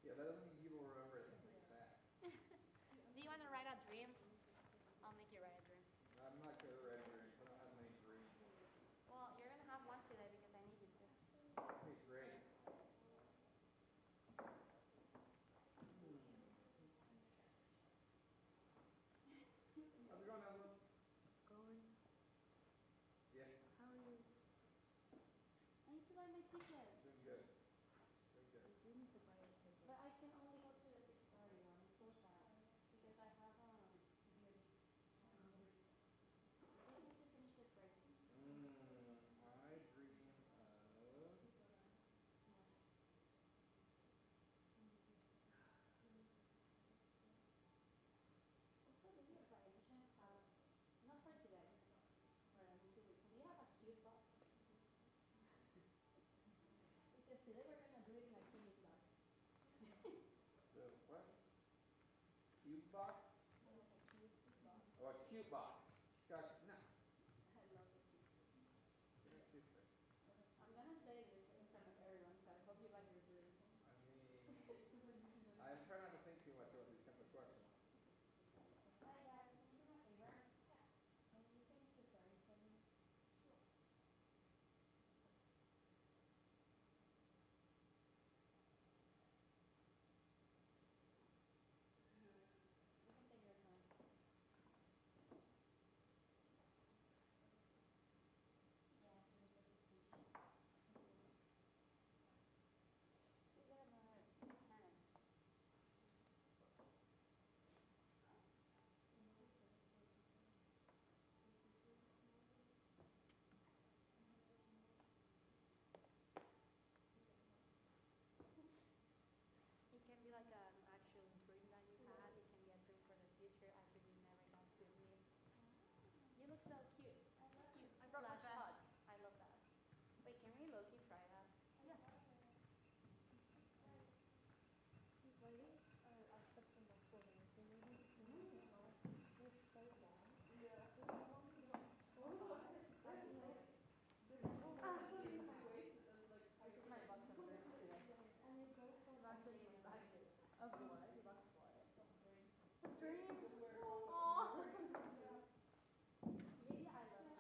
Yeah, that doesn't mean you will remember it like that. Do you want to write a dream? I'll make you write a dream. I'm not good at writing dreams. I don't have many dreams. Well, you're gonna have one today because I need you to. Okay, great. How's it going, Evelyn? It's going. Yeah, How are you? I need to buy my ticket. doing good. Doing good. I do need to buy a ticket. But I can only go to the 6:30 one. I'm so sad because I have I need to finish the breaks. I dream of. Also, do you by any chance have, not for today, for 2 weeks, do you have a cute box? Because today we're gonna do it in a cute box. The what? Cube box? Like a cute box. Oh, a cute box. Gotcha. No. I love it. You're a cute thing. I'm gonna say this in front of everyone, so I hope you like your dream. I mean, I try not to think too much about these kinds of questions. Hi guys, can you do me a favor? Can you finish the story for me? You can take your time. Yeah, finish the speech. Should get another pen. It can be like an actual dream that you had. It can be a dream for the future after you never got to meet. You look so cute. I love you. I brought my Slash vest. hot. I love that. Wait, can we low-key try that? Yeah. These ladies are accepting the swimmers. They maybe they're so long. Yeah. I took my box of drinks today. And they go for actually in the back of what? The box of what? Dreams. Dreams. Aww. Maybe I love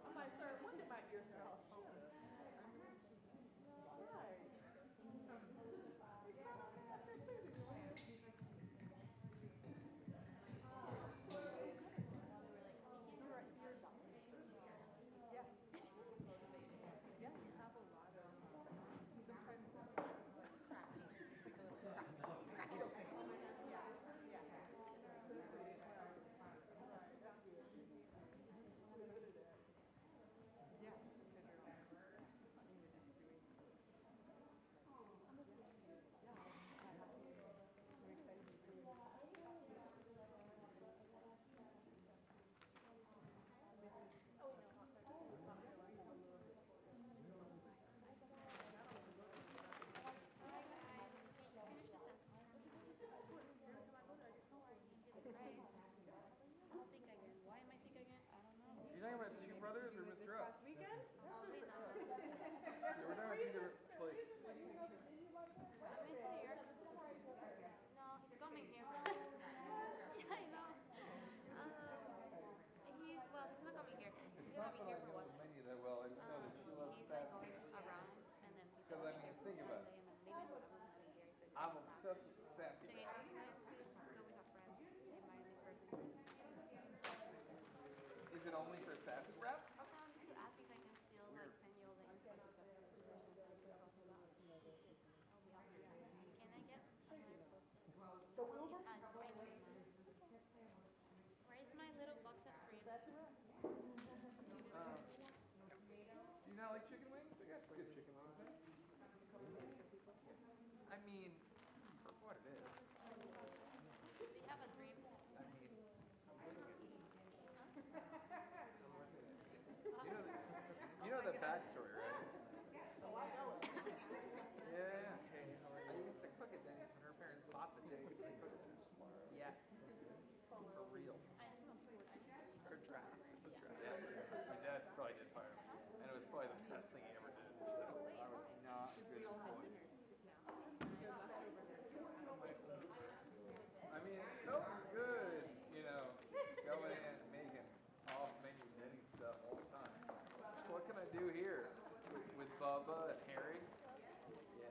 I'm like, sir, when did my ears start opening? Right. Yeah. Yeah, you have a lot of sometimes like cracking. It's like a little crack. Yeah. Yeah. Yeah. Because you're like, and you're just doing. I'm excited to see. I'm sick again. Why am I sick again? I don't know. You're talking about Two Brothers or This Mr. Up? past weekend? Probably not. Yeah, we're talking about either, like, I went to New York. No, he's coming here. Yeah, I know. He's not coming here. He's it's gonna not be that I here for know what? the menu that well. I just know that she loves He's like fast going food. around and then he's Because, gonna I be mean, here think for about one it. day and then leaving. I will not be here. So it's I'm gonna be sad. obsessed with sassy So bread. I'm going to go with a friend. They invited me for a visit. Is it only for sassy wrap? Also, I wanted to ask if I can still like send you all the info to talk to this person that we were talking about. That would be awesome. Can I get another post-it? It's cream. Where is my little box of cream? Do you not like chicken wings? They got good chicken wings. I mean, for what it is. Do you have a cream? I mean, I'm looking at it. I'm looking at it. You know the backstory, right? Yeah. Hey, how are you? I used to cook at Denny's when her parents bought the Denny's. They cooked it. Yes. For real. I don't know food. I need to eat. Her trap. It's a trap. Yeah. My dad probably did fire me. And it was probably the best thing he ever did. So I was not good at cooking. I mean, it felt good, you know, going in and making off-menu Denny's stuff all the time. So what can I do here with Bubba and Harry? Yeah.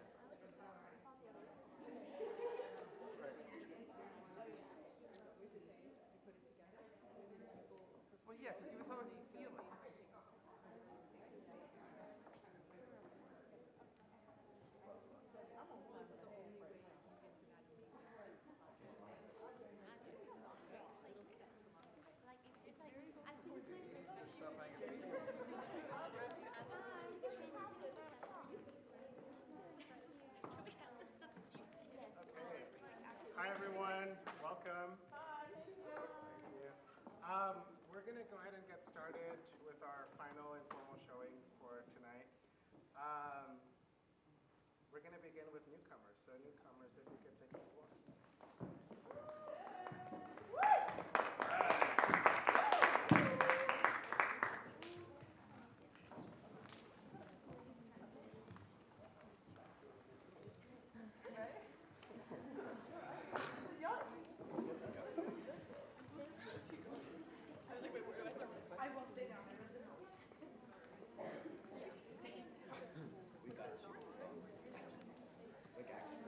Right. Well, yeah, because he was always stealing. Like it's like I think it's like There's stuff I can see. Hi everyone, welcome. Thank you. We're going to go ahead and get started with our final informal showing for tonight. We're going to begin with newcomers. So newcomers, if you could take the floor. I will stay down there. We got you.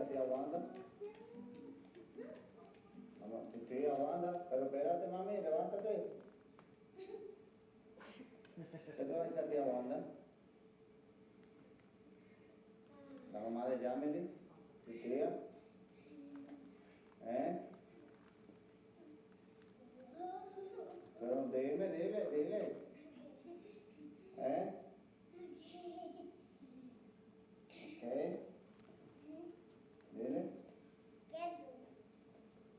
tía Wanda. Vamos, tía Wanda, pero espérate, mami, levántate. ¿Qué te va a decir a tía Wanda? La mamá de Yamili, tu tía. ¿Eh? Pero dile. ¿Eh? ¿Qué? Dile.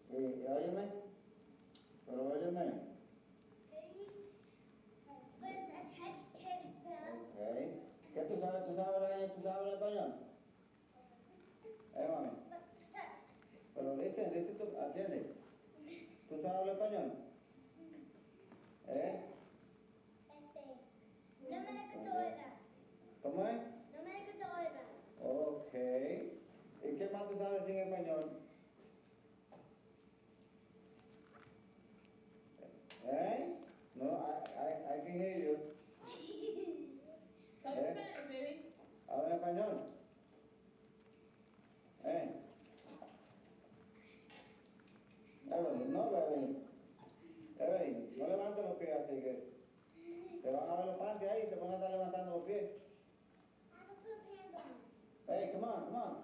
Y óyeme. Pero óyeme. Ok. ¿Qué tú sabes? ¿Tú sabes español? Mami. Pero dice tú, atiende. ¿Tú sabes hablar español? ¿Eh? ¿Cómo es? Ok. ¿Y qué más tú sabes decir en español? ¿Eh? No, I can hear you. Talk Spanish, baby. ¿Habla español? ¿Eh? Evelyn, no, Evelyn. Evelyn, no levantes los pies así que te van a ver los panties ahí y te van a estar levantando los pies. Hey, come on.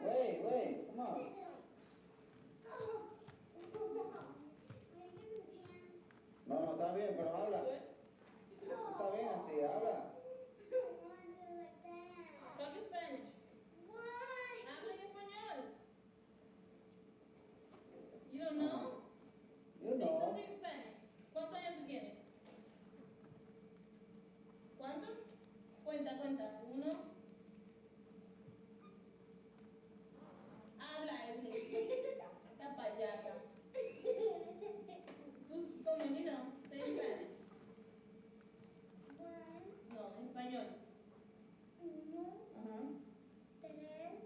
Wait, come on. No, está bien, pero habla. Está bien así, habla. Talk Spanish. Habla en español. You don't know? You Say know. something in Spanish. ¿Cuántos años tú tienes? ¿Cuántos? Cuenta. 1. Habla, Evelyn. Esta payasa. Tú, como you know, say in Spanish. No, en español. Ajá.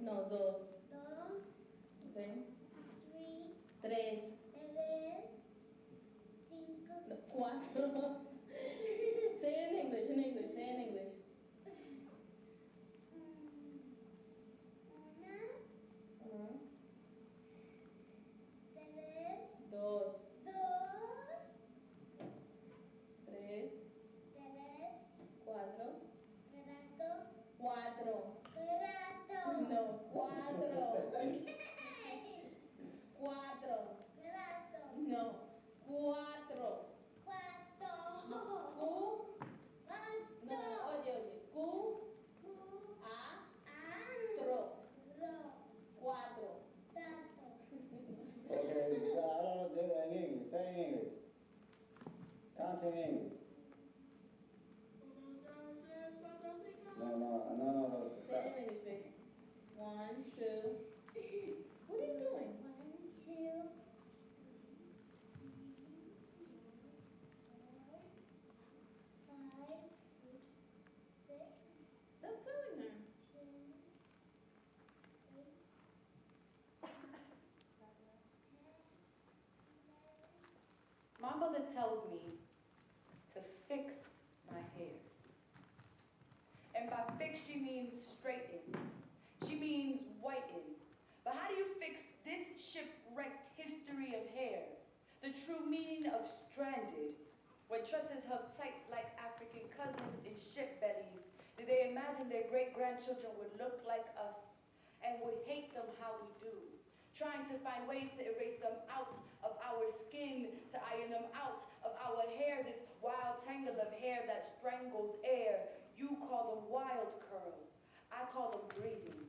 No, 2. Okay. 3. No, 4. Say it in English. Ajá. 2. 3. 4. 4. No, 4. 4. No, 4. Q. No, oye. Q. A. Tro. 4. Okay, so I don't know in English. Say in English. Count in English. No. Say it in English, baby. 1, 2. What are you doing? Stop telling her. My mother tells me to fix my hair. And by fix, she means straighten. She means whiten. But how do you fix this shipwrecked history of hair? The true meaning of stranded. When tresses hug tight like African cousins in ship bellies, do they imagine their great-grandchildren would look like us and would hate them how we do? Trying to find ways to erase them out of our skin, to iron them out of our hair, this wild tangle of hair that strangles air. You call them wild curls. I call them breathing.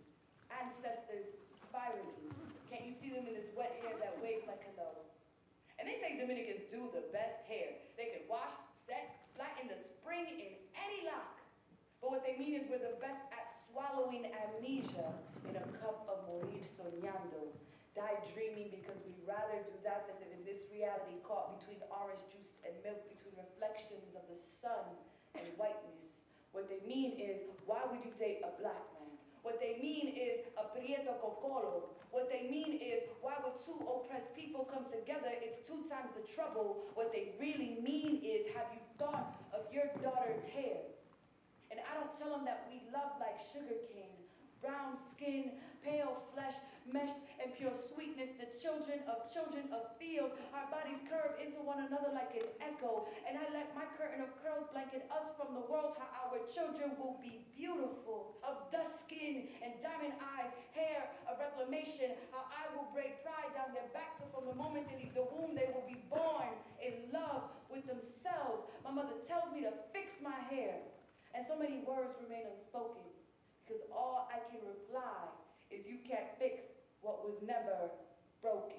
Ancestors spiraling. Can't you see them in this wet hair that waves like hello? And they say Dominicans do the best hair. They can wash, set, flatten the spring in any lock. But what they mean is we're the best at swallowing amnesia in a cup of morir soñando. Die dreaming because we'd rather do that than live in this reality caught between orange juice and milk, between reflections of the sun and whiteness. What they mean is, why would you date a black man? What they mean is a prieto cocolo. What they mean is, why would two oppressed people come together? It's 2 times the trouble. What they really mean is, have you thought of your daughter's hair? And I don't tell them that we love like sugar cane. brown skin, pale flesh, meshed and pure sweetness, the children of fields. Our bodies curve into one another like an echo, and I let my curtain of curls blanket us from the world. How our children will be beautiful, of dust skin and diamond eyes, hair of reclamation. How I will braid pride down their backs, so from the moment they leave the womb, they will be born in love with themselves. My mother tells me to fix my hair, and so many words remain unspoken, because all I can reply is you can't fix what was never broken.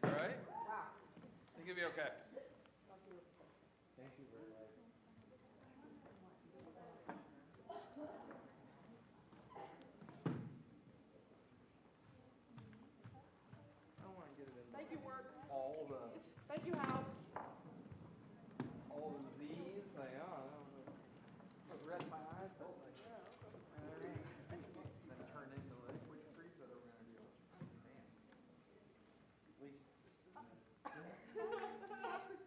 All right? I think you'll be okay. Thank you very much. I don't want to get it in Thank you, work. all the Thank you, House. Z's. Like, oh, I read my eyes, felt like all right. Then it turned into like which streets that are we gonna do? Man. Wait, this is 6,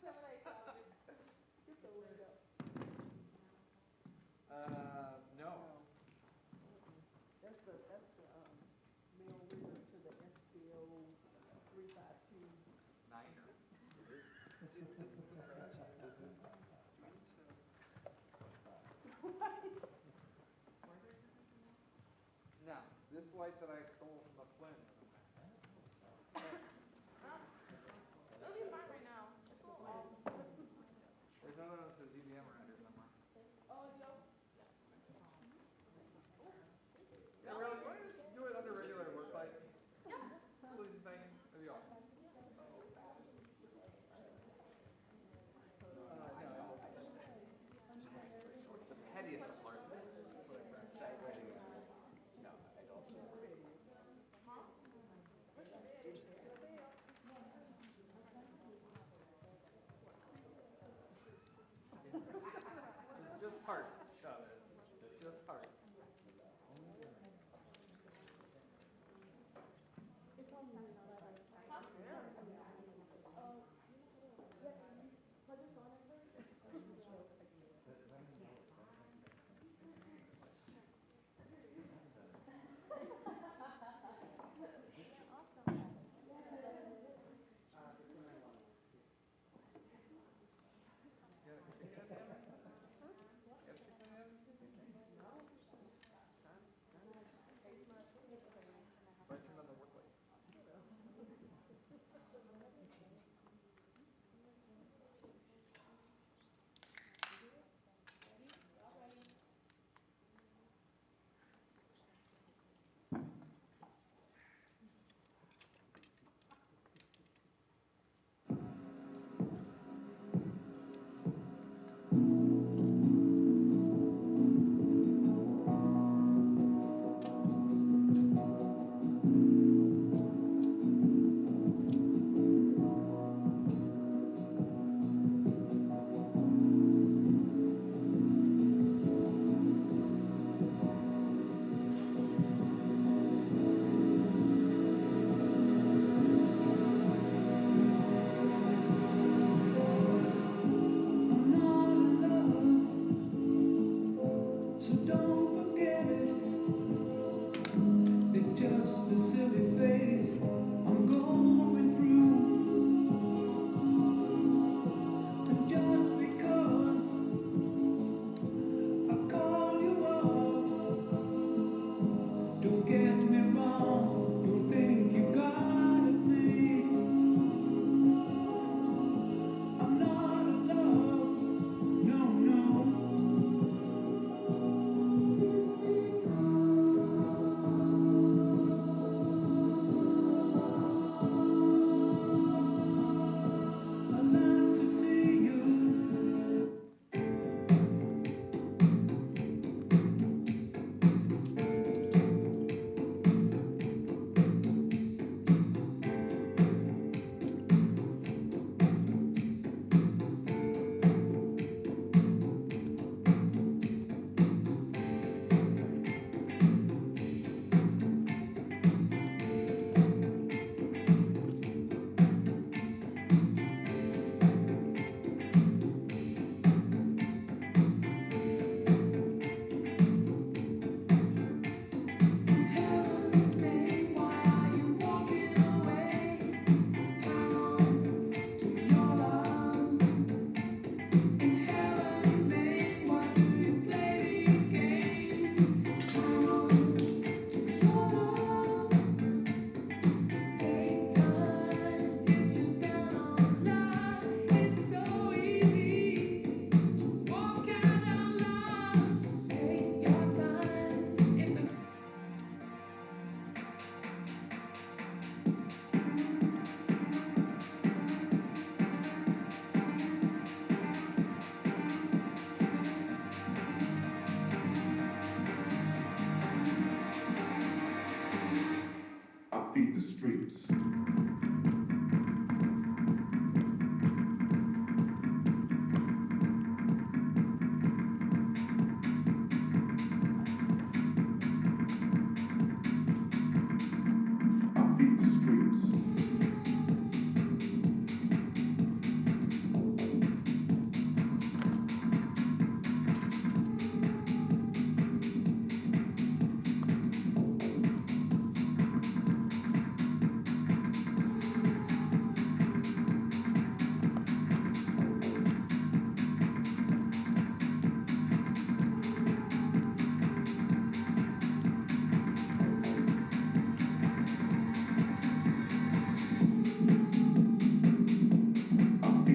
7, 8, Calvin. Get the word up. no. That's the mail reader to the SBO 352. Niners. Now, this light that I stole from the Flint. It'll be fine right now. There's another one that says UVM around here somewhere. Oh, Joe. Yeah, really? Why don't you just do it under regular work lights? Yeah. Losing thing. That'd be awesome. It's the pettiest of larceny. It's just hearts, Chavez. It's just hearts. streets. I feed the streets.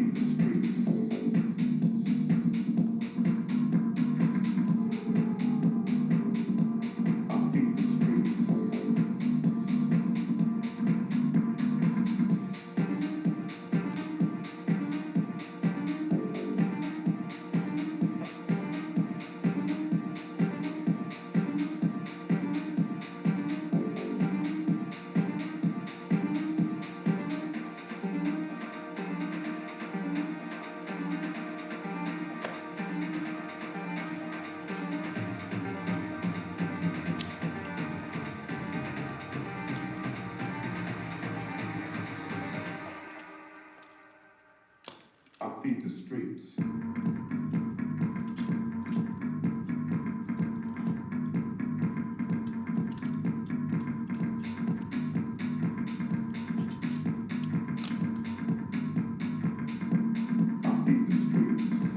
I feed the streets. I feed the streets. I feed the streets. I feed the streets.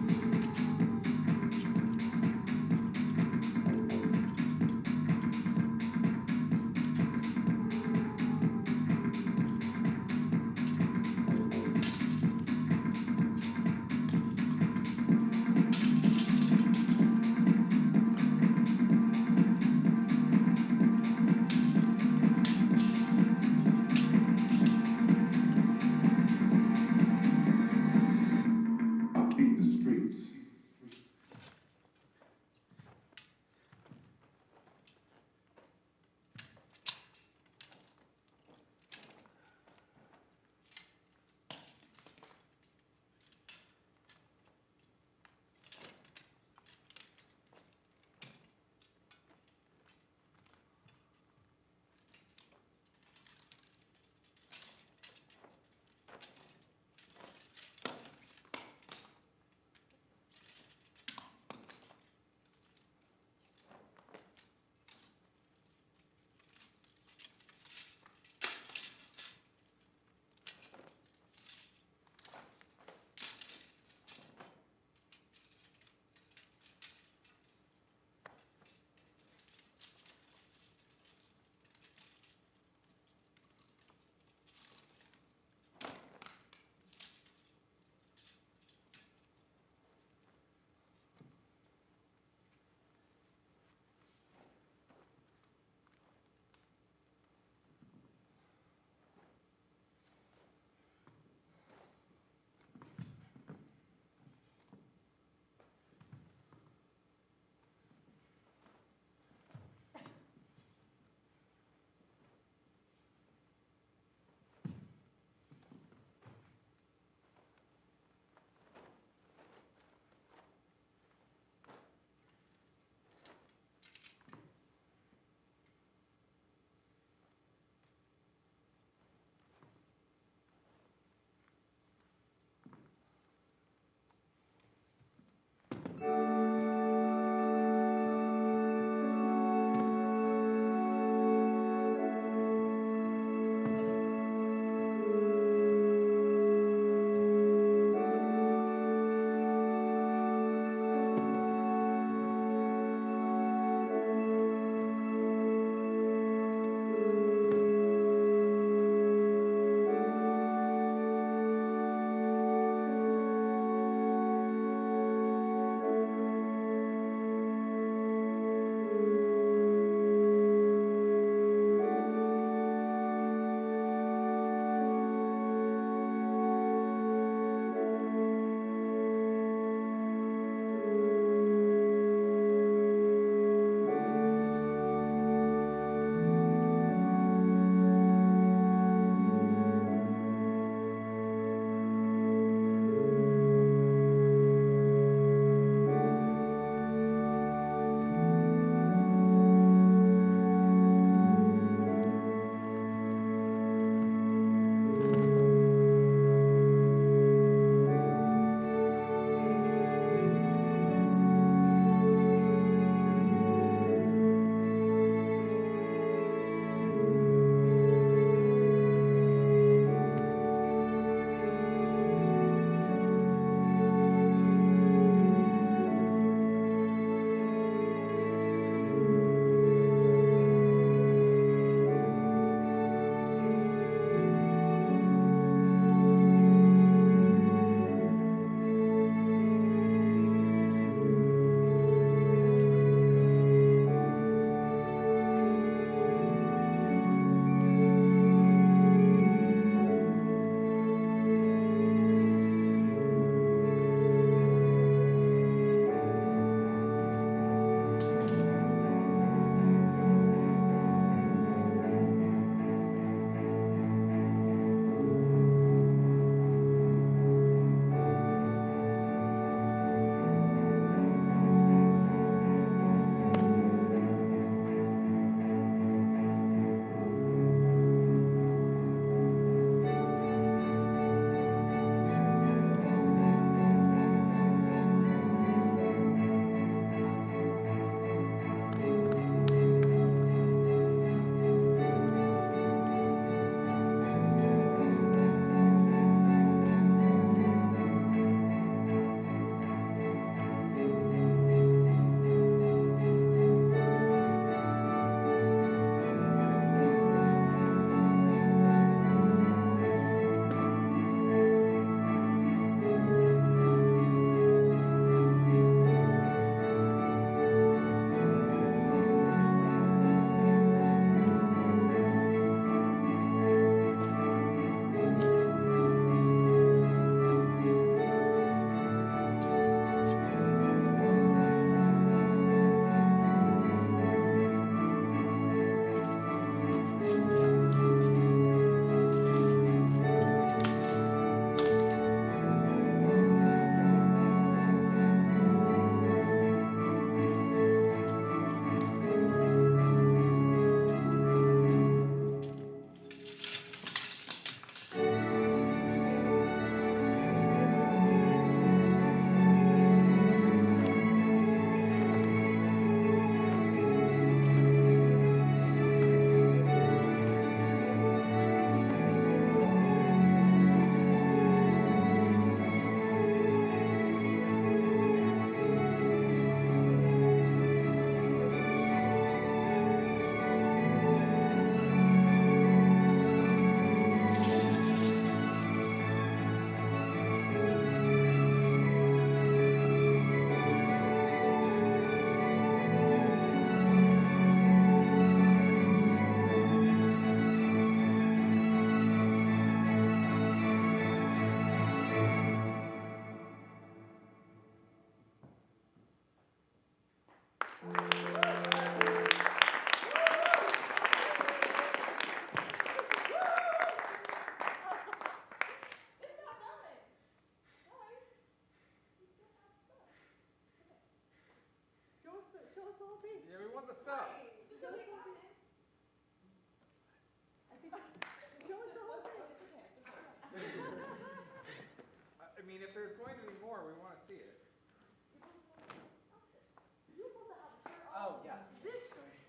This,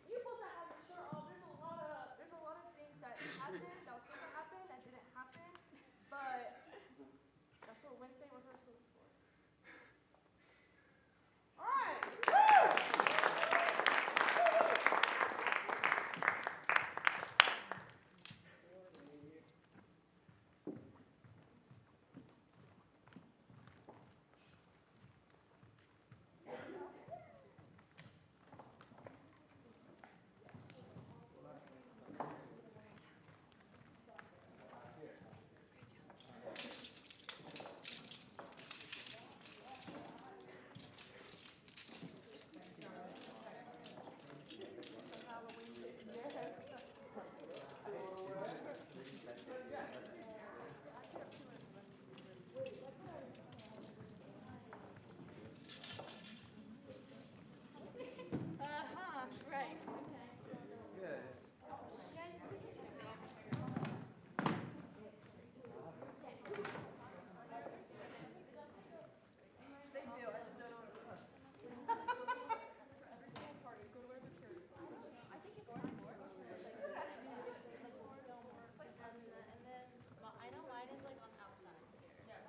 you're supposed to have it sure all, there's a lot of things that happened, that was supposed to happen, that didn't happen, but that's what Wednesday rehearsal is for. All right. Right. Good. They do, I just don't know what it is. Parties, go to wherever church. I think it's mine more. And then, well, I know mine is like on the outside here. Yeah.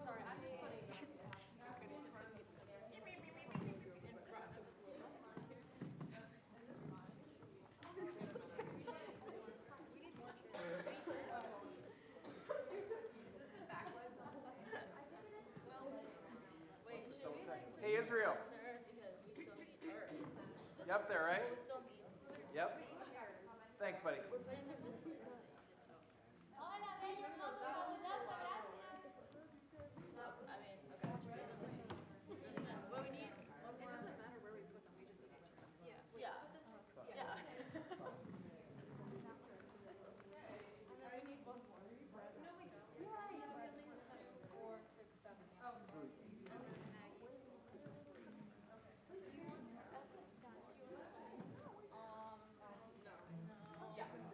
Sorry, I'm just putting. Wait, should we like Hey, Israel. closer because we still need. You up there, right? We still need. Yep. Thanks, buddy. We're putting them this way. Hola, bello, hermoso, fabuloso, gracias. I mean, okay. What we need? One more. It doesn't matter where we put them, we just need pictures. Yeah. Yeah. Put this one. Yeah. And then we need one more. No, we don't. Yeah, we only have 7, 4, 6, 7. Oh, sorry. And then Maggie. Do you want? That's it. Done. Do you want this one? No. Yeah.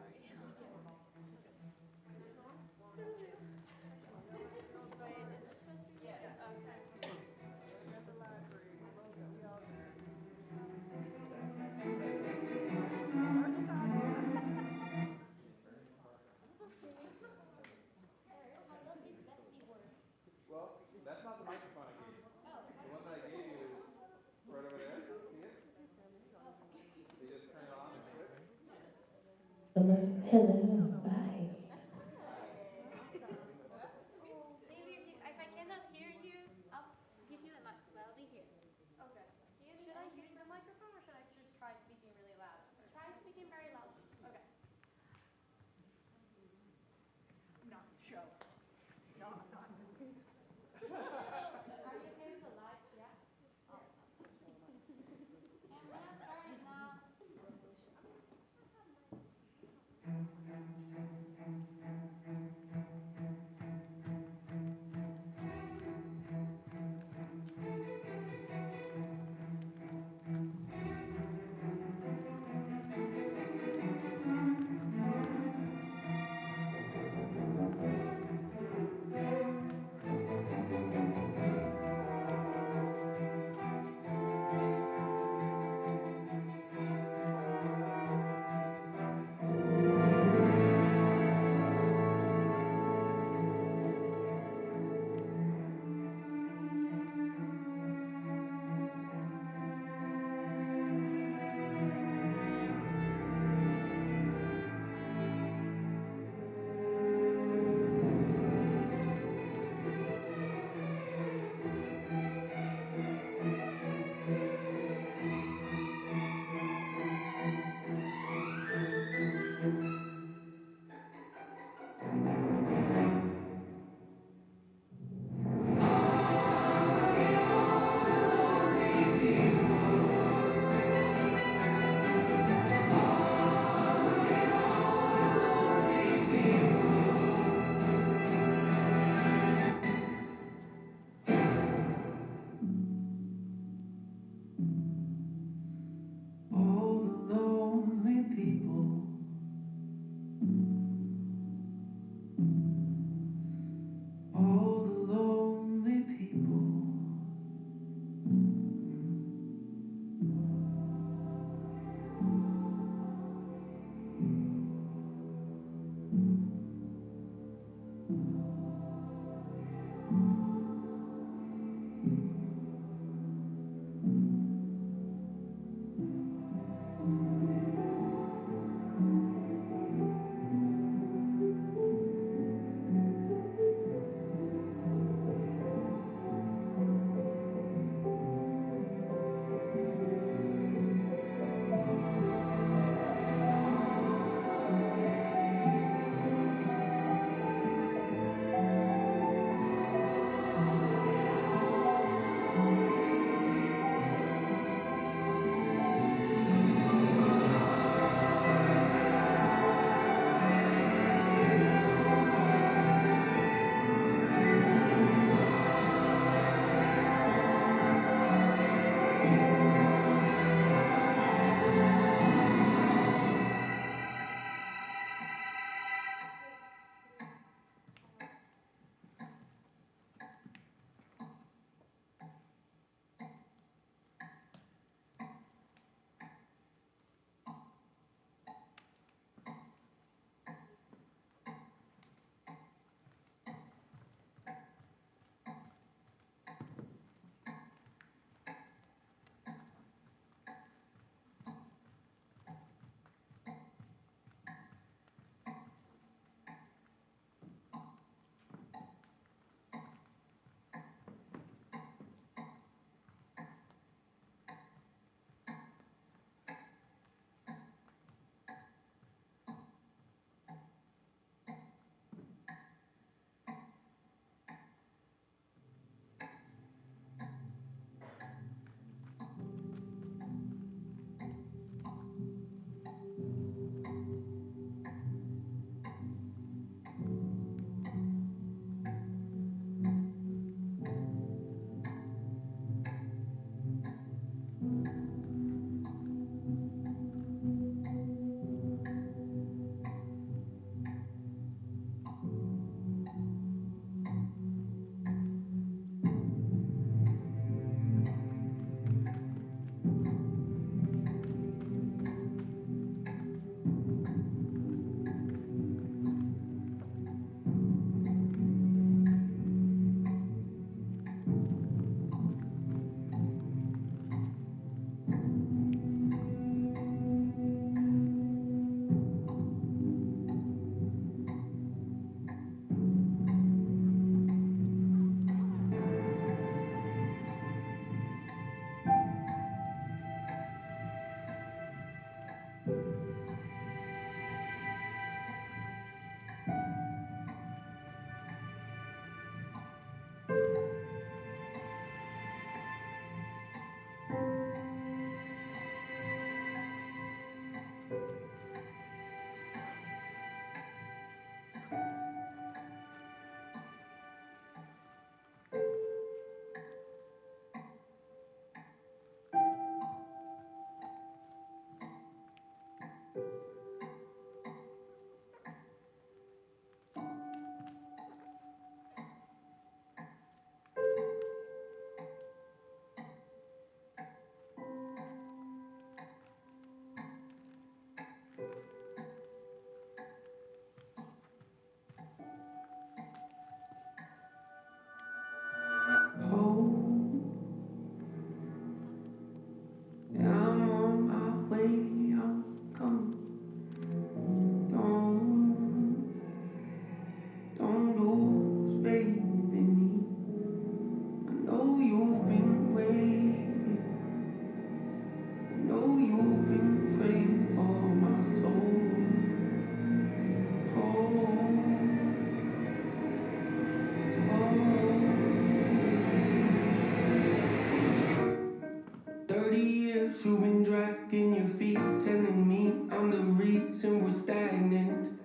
years you've been dragging your feet, telling me I'm the reason we're stagnant.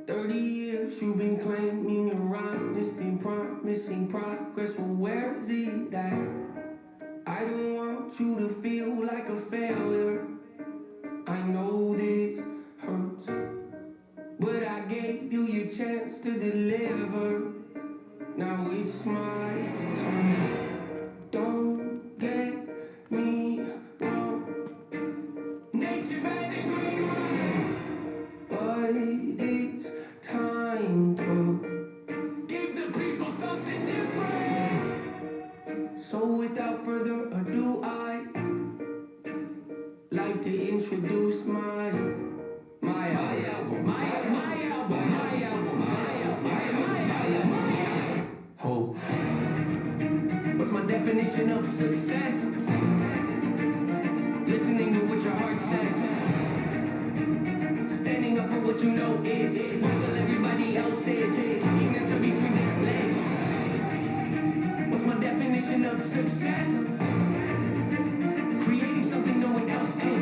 30 years you've been claiming your honesty, promising progress, well where's it at? I don't want you to feel like a failure. I know this hurts, but I gave you your chance to deliver. Now it's my turn. Don't get me wrong. Nature had a great run, but it's time to give the people something different. So without further ado, I like to introduce my album, my album, my hope. What's my definition of success? Listening to what your heart says, standing up for what you know is while everybody else is kicking into between their legs. What's my definition of success? Creating something no one else can.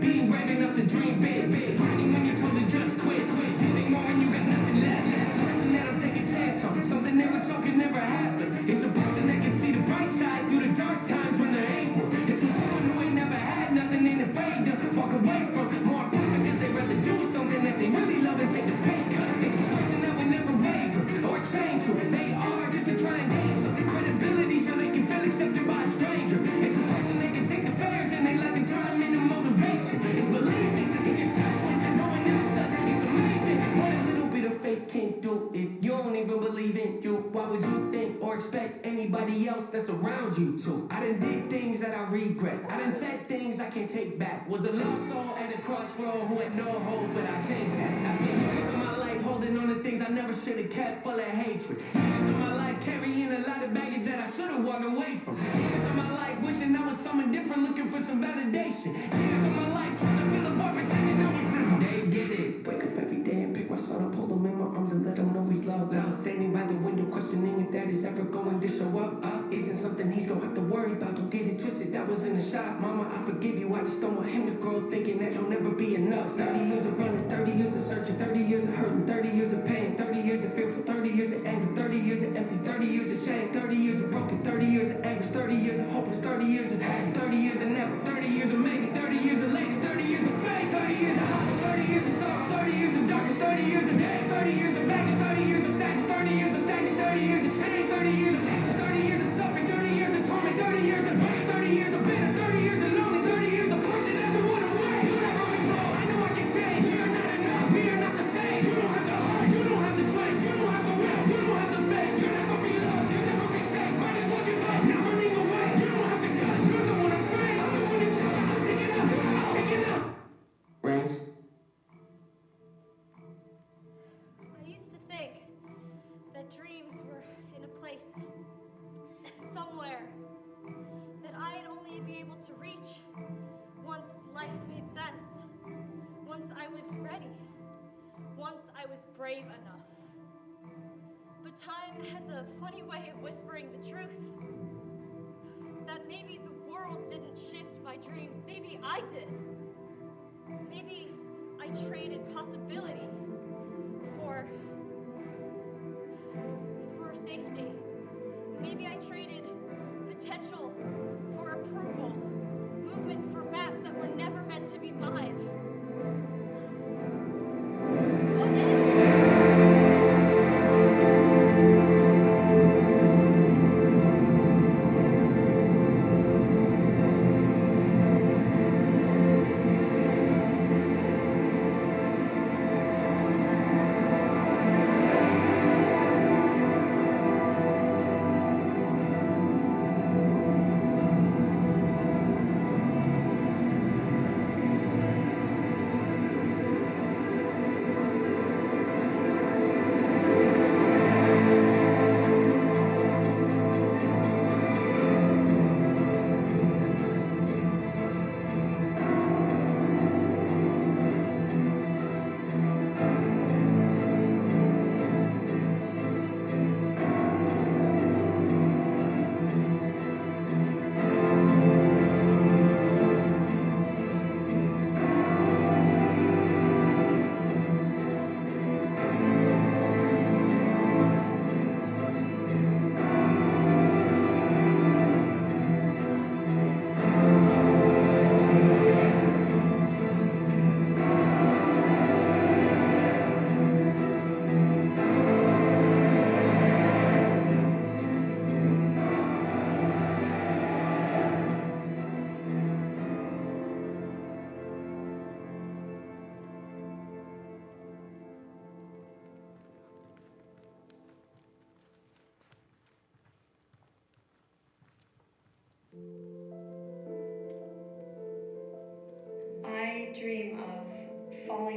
Being brave enough to dream big. Grinding when you're told to just quit. Giving more when you got nothing left. It's a person that'll take a chance on something they were talking never happened. It's a person that can see the bright side through the dark times when there ain't one. It's someone who ain't never had nothing and afraid to walk away from more important because they'd rather do something that they really love and take the pay cut. It's a person that would never waver or change who they are just to try and gain some credibility so they can feel accepted by a stranger. It's a person that can take the failures in their life and turn them into motivation. It's believing in yourself when no one else does. It's amazing what a little bit of faith can't do. If you don't even believe in you, why would you think or expect anybody else that's around you to? I done did things that I regret. I done said things I can't take back. Was a lost soul at a crossroad who had no hope, but I changed that. I spent years of my life holding on to things I never should have kept, full of hatred. Years of my life carrying a lot of baggage that I should have walked away from. Years of my life wishing I was someone different, looking for some validation. Years of my life trying to feel a part, pretending I was him. They get it. Wake up every day and pick my son up, hold him in my arms and let him know he's loved. Now standing by the window questioning if that is ever going to show up. Isn't something he's gonna have to worry about. Don't get it twisted, that was in a shot. Mama, I forgive you, I just don't want him to grow thinking that he'll never be enough. 30 years of running, 30 years of searching, 30 years of hurting, 30 years of pain, 30 years of fearful, 30 years of anger, 30 years of empty, 30 years of shame, 30 years of broken, 30 years of anguish, 30 years of hopeless, 30 years of hate, 30 years of never, 30 years of maybe, 30 years of later, 30 years of fate, 30 years of hope, 30 years of sorrow, 30 years of darkness, 30 years of hate, 30 years of madness, 30 years of sadness, 30 years of stagnant, 30 years of change, 30 years of patience, 30 years of suffering, 30 years of torment, 30 years of pain, 30 years of bitter, 30 years of lonely, 30 years of pushing everyone away. You never withdraw, I know I can change. You're not enough, we are not the same. You don't have the heart, you don't have the strength, you don't have the will, you don't have the faith. You'll never be loved, you'll never be safe. Might as well give up, not running away. You don't have the guts, you're the one afraid. I'm the one in charge, I'm picking up, I'm picking up. Reigns. I used to think that dreams were in a place somewhere that I'd only be able to reach once life made sense, once I was ready, once I was brave enough. But time has a funny way of whispering the truth, that maybe the world didn't shift my dreams, maybe I did. Maybe I traded possibility for safety. Maybe I traded potential for approval, movement for maps that were never meant to be mine. What if?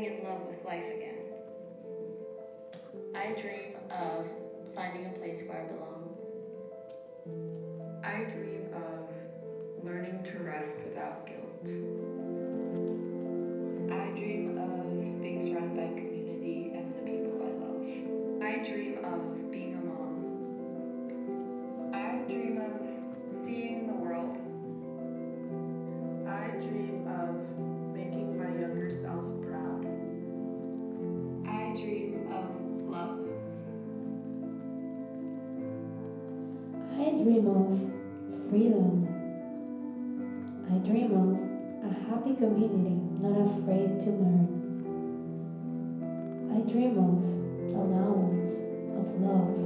falling in love with life again. I dream of finding a place where I belong. I dream of learning to rest without guilt. I dream of being surrounded by community and the people I love. I dream of being a mom. I dream of seeing the world. I dream of making my younger self proud. I dream of love. I dream of freedom. I dream of a happy community, not afraid to learn. I dream of allowance, of love,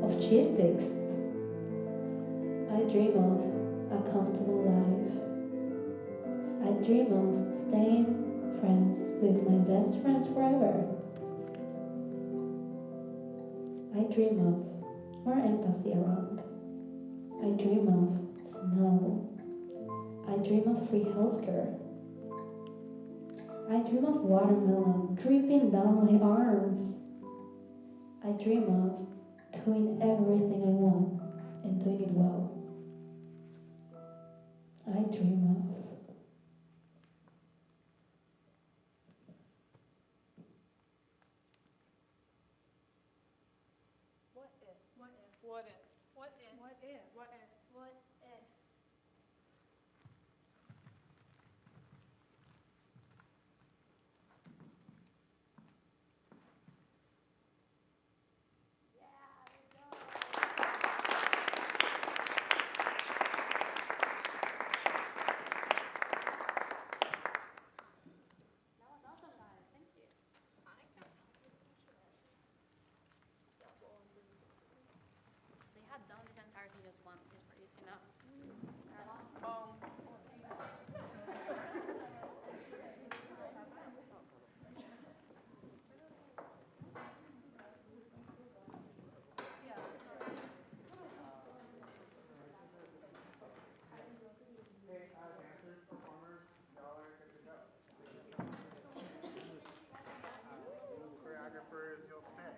of cheese sticks. I dream of a comfortable life. I dream of staying friends with my best friends forever. I dream of more empathy around. I dream of snow. I dream of free healthcare. I dream of watermelon dripping down my arms. I dream of doing everything I want and doing it well. I dream of What if? What if? What if? What if? What if? What if? What if? That was awesome, guys. Thank you. They have done this entire thing just once, just for you to know. Hey, dancers, performers, y'all are good to go. Choreographers, you'll stay.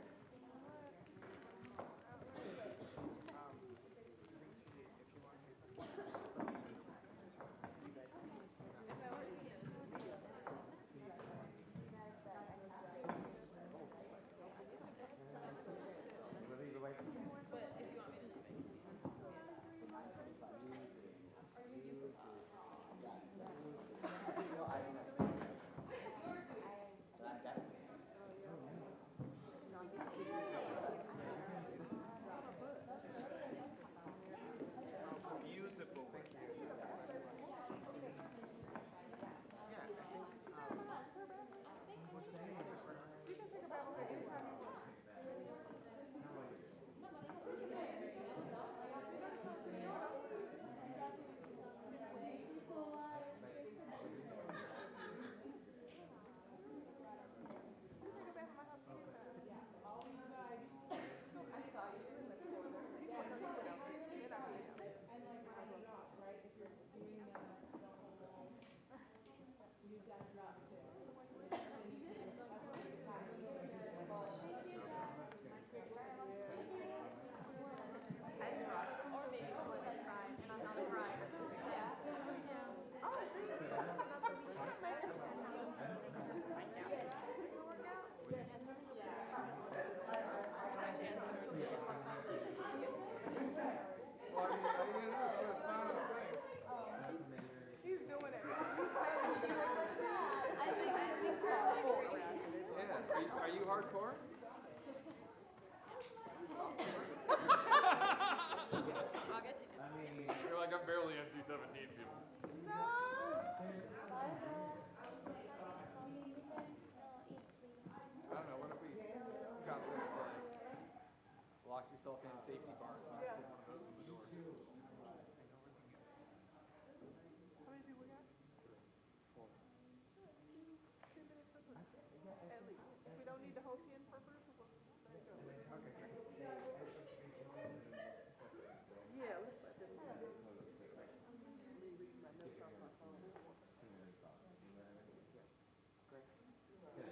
Beautiful. Thank you. Are you hardcore? I'll get to it. You're like, I'm barely NC-17 people. I don't know, what if we got this, like, lock yourself in a safety bar, and put one of those in the door? How many people we got? 4. 2 minutes at least. We don't need the whole 10 per person. Let's go. Okay, great. Yeah, let's let them do it. Me reading my notes off my phone. Great.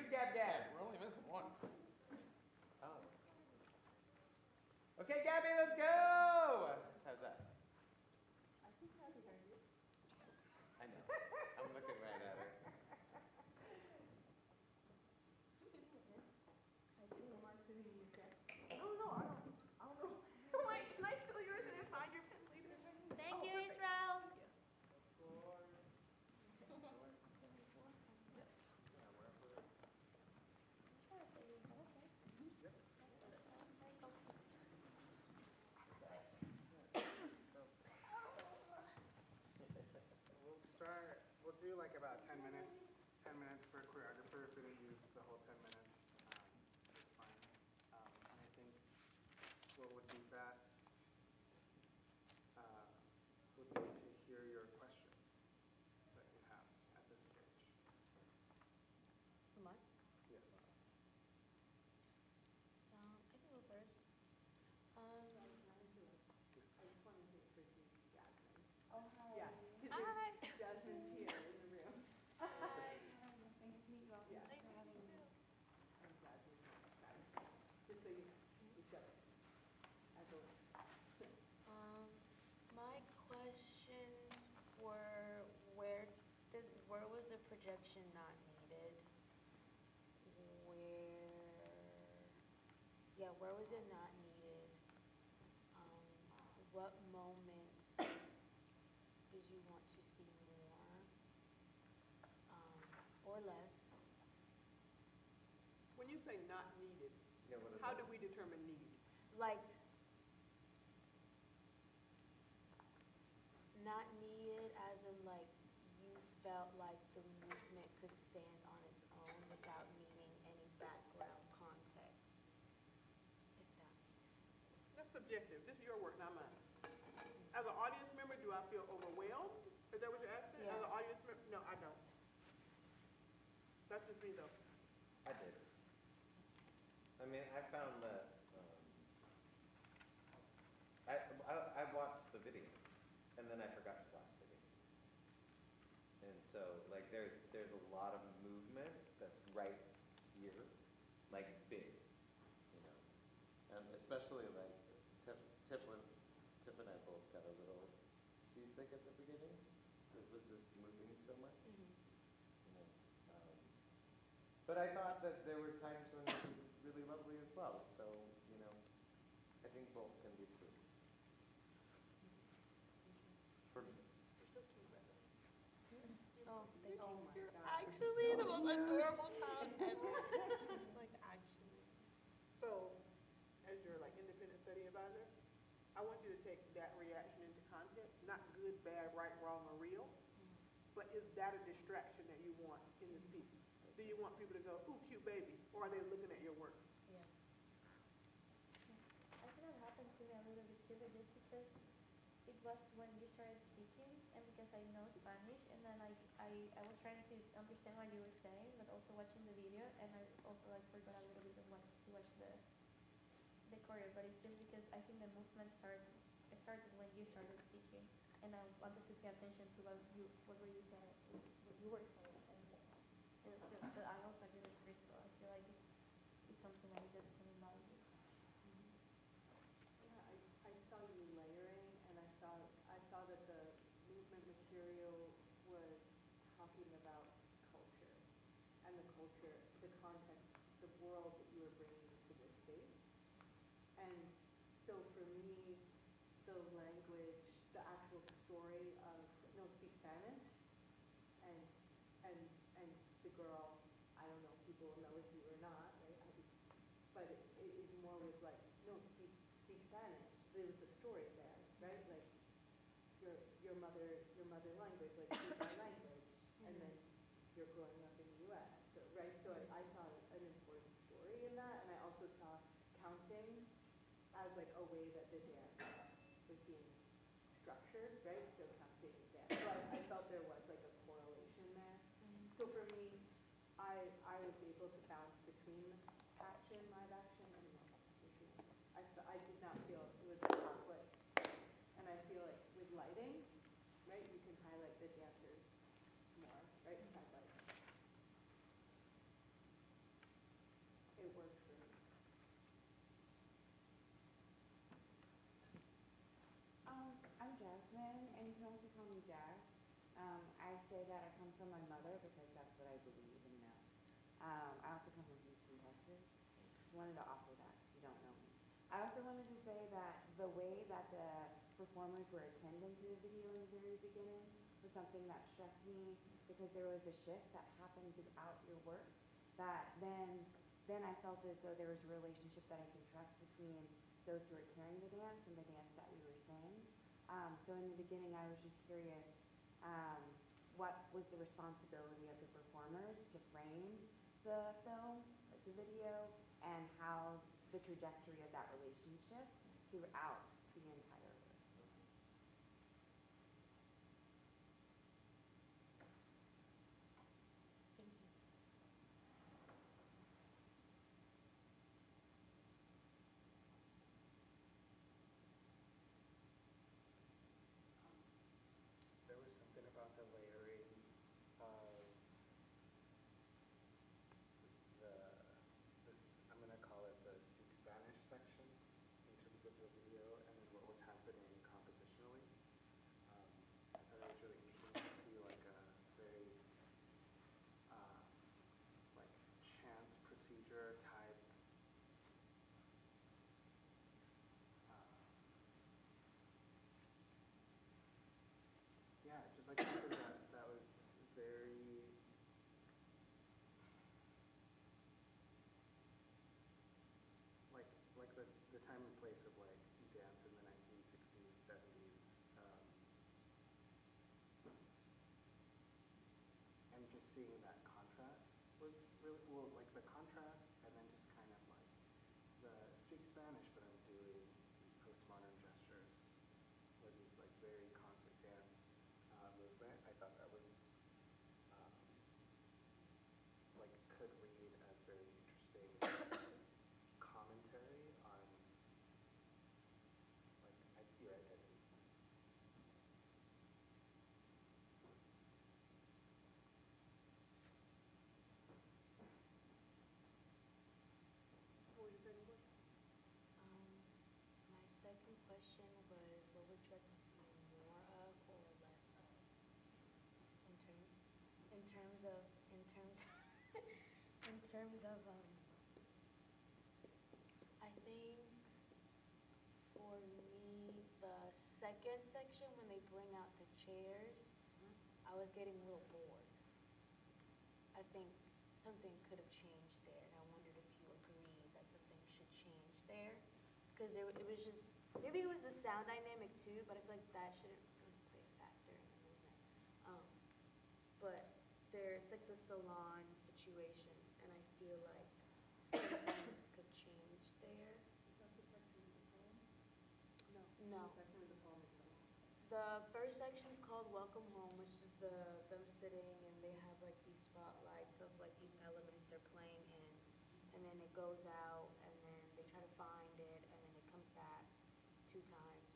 dab Yeah, dabs. we're only missing one. Oh. Okay, Gabby, let's go. How's that? I think Kathy heard you. I know. I'm looking right at her. No, I don't know. Wait, can I steal yours and then find your pen later? Thank you, Israel. We'll do like about 10 minutes. 10 minutes per choreographer. If we didn't use the whole 10 minutes, it's fine. And I think what would be best would be to hear your questions that you have at this stage. From us? Yes. I can go first. Oh, hi. Yeah. Hi. Jasmine's here in the room. Hi. Nice to meet you all. Yeah. Nice to meet you too. I'm Jasmine. Just so you show it. As always. My questions were where was the projection not needed? Where was it not needed? What moments did you want to see more or less? When you say not needed, Yeah, what is how that? do we determine need? Like, not needed as in like you felt like the movement could stand on its own without needing any background context, if that makes sense. That's subjective. This is your work, not mine. As an audience member, do I feel overwhelmed? Is that what you're asking? Yeah. As an audience member, no, I don't. That's just me though. I did. I mean, I found that I watched the video, and then I forgot to watch the video. And so, like, there's a lot of movement that's right here, like big, you know, and especially like Tip and I both got a little seasick at the beginning. It was just moving so much. You know, but I thought that there were times when it was really lovely as well. So, you know, I think both can be true. For me. You're so cute, by the way. Oh, thank you. Oh my God. Actually, the most adorable child ever. Like, actually. So, as your like independent study advisor, I want you to take that reaction into context, not good, bad, right, wrong, or real, but is that a distraction that you want in this piece? Do you want people to go, ooh, cute baby, or are they looking at your work? Yeah. I think that happened to me a little bit too, but just because it was when you started speaking, and because I know Spanish, and then like I was trying to understand what you were saying, but also watching the video, and I also like forgot a little bit of what to watch the choreo, but it's just because I think the movement started when you started speaking, and I wanted to pay attention to what were you saying, what you were saying, and but I was like really crystal. I feel like it's something I definitely value. Yeah, I saw you layering, and I saw that the movement material was talking about culture, and the context, the world that you were bringing to this space. And so for me, the language, the actual story of No Speak Spanish, and the girl, I don't know if people know it's you or not, right? But it is more with like, no, speak Spanish. There's the story there, right? Like your mother language, like speak my language, and then you're growing up in the U.S. So, right? So I saw an important story in that, and I also saw counting as like a way that the dance was being structured, right? So counting dance. So I felt there was like a correlation there. So for me, I was able to bounce between action, live action, and machine. I did not feel it was a conflict. And I feel like with lighting, right, you can highlight the dancers more, right? Highlight. parents would call me Jazz. I say that I come from my mother because that's what I believe and know. I also come from Houston, Texas. Just wanted to offer that if you don't know me. I also wanted to say that the way that the performers were attending to the video in the very beginning was something that struck me because there was a shift that happened throughout your work that then I felt as though there was a relationship that I could trust between those who were carrying the dance and the dance that we were saying. So in the beginning, I was just curious, what was the responsibility of the performers to frame the film, like the video, and how the trajectory of that relationship throughout the entire work. Thank you. There was something about the layering of the, this, I'm gonna call it the speak Spanish section in terms of the video and then what was happening compositionally. I thought it was really interesting to see like a very like chance procedure type yeah, just like something that was very like the time and place of like dance in the 1960s, 70s, and just seeing that contrast was really well, like the contrast, and then just kind of like the speak Spanish, but I'm doing these postmodern gestures with these like very concert dance movement. I thought that was like could read as very interesting commentary on like your identity. What was your second question? My second question was, what would you like to see more of or less of? In terms of I think for me, the second section when they bring out the chairs, I was getting a little bored. I think something could have changed there, and I wondered if you agreed that something should change there. Because it was just, maybe it was the sound dynamic too, but I feel like that shouldn't really play a factor in the movement. But it's like the salon situation, and I feel like something could change there. That's the section with the poem? No. No. The section with the poem is salon. The first section is called Welcome Home, which is them sitting and they have like these spotlights of like these elements they're playing in, and then it goes out and then they try to find it and then it comes back 2 times.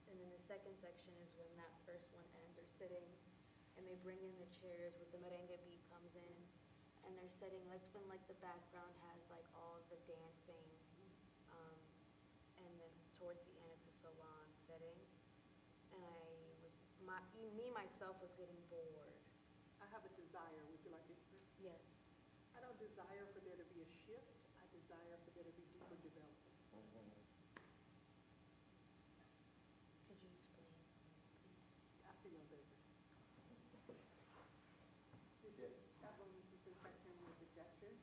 And then the second section is when that first one ends, they're sitting and they bring in the chairs with the merengue beat comes in and they're sitting, that's when like the background has like all the dancing, and then towards the end it's a salon setting. And myself was getting bored. I have a desire. Would you like to hear? Yes. I don't desire for there to be a shift. I desire for there to be deeper development. Could you explain, please? I see no paper. That one is the section with the gestures.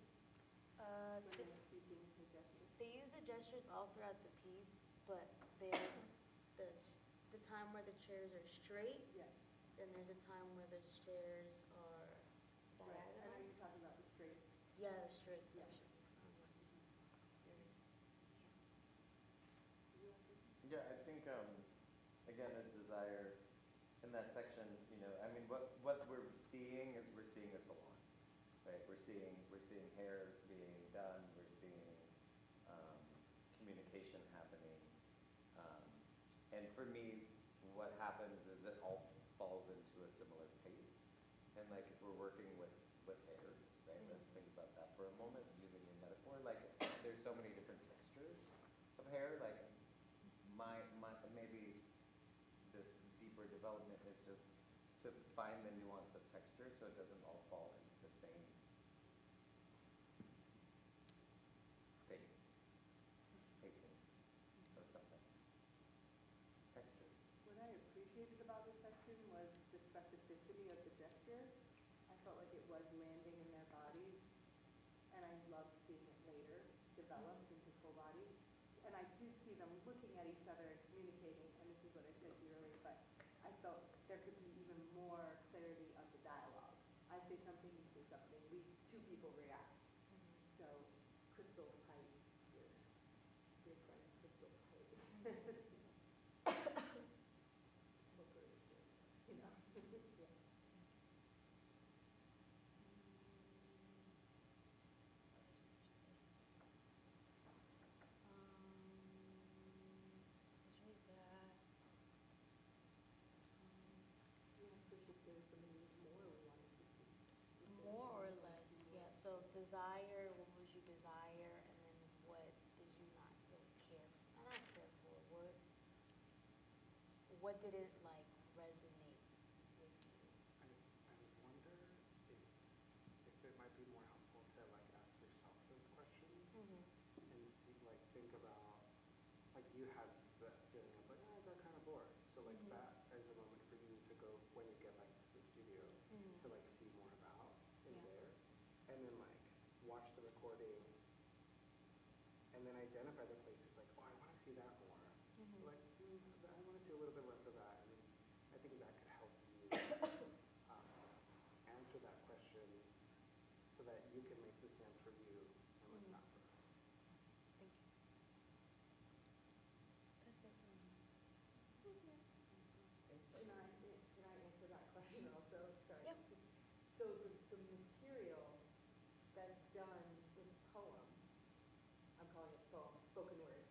When they're speaking, the gestures. They use the gestures all throughout the piece, but there's the time where the chairs are straight. Yes. Then there's a time where the chairs are Right. I know diagonal. you're talking about the straight. Yeah, the straight Yeah. section. Yeah, I think, again, a desire in that section, you know, I mean, what we're seeing is we're seeing a salon, right? We're seeing hair being done, we're seeing communication happening. And for me, what happens is it all falls into a similar pace. And like if we're working with hair, right? Let's think about that for a moment, using your metaphor. Like there's so many different textures of hair. Like maybe this deeper development is just to find the nuance of texture so it doesn't all fall into the same face, pacing or something. Texture. What I appreciated about this section was the specificity of the gesture. I felt like it was landing in their bodies, and I loved seeing it later develop into full body. And I did see them looking at each other and communicating, and this is what I said to you earlier, but I felt there could be even more clarity of the dialogue. I say something, you say something, two people react. So, Crystal Pite, your friend Crystal Pite. Look where it is, you know? Yeah. More or less, yeah. So desire, what would you desire, and then what did you not really care for? Not care for, what didn't like resonate with you? I wonder if it might be more helpful to like ask yourself those questions and see, like think about, like you had that feeling of like, oh, I got kind of bored. So like that as a moment for you to go when you get back to the studio to like see more about in there, and then like watch the recording, and then identify the places like, oh, I want to see that more. Like, I want to see a little bit less of that, and I think that could help you answer that question so that you can make this dance for you and like not for us. Thank you. That's it for me. Can I answer that question also? Sorry. Yep. So the material that's done with poem, I'm calling it poem, spoken word,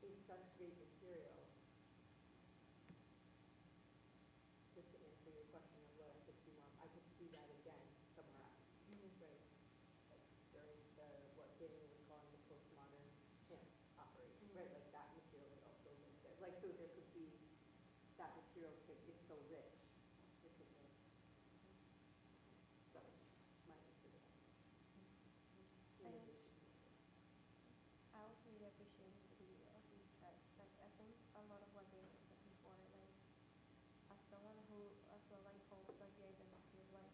is such great material. Just to answer your question of what I could see more, I could see that again somewhere else, right? Like during what Daniel was calling the postmodern chance operation, right? Like that material is also linked there. Like so there could be, that material is so rich. It could be. That was my answer to that. In addition to I also really appreciated the video because like I think a lot of what they were looking for, like as someone who as well like holds like the identity of like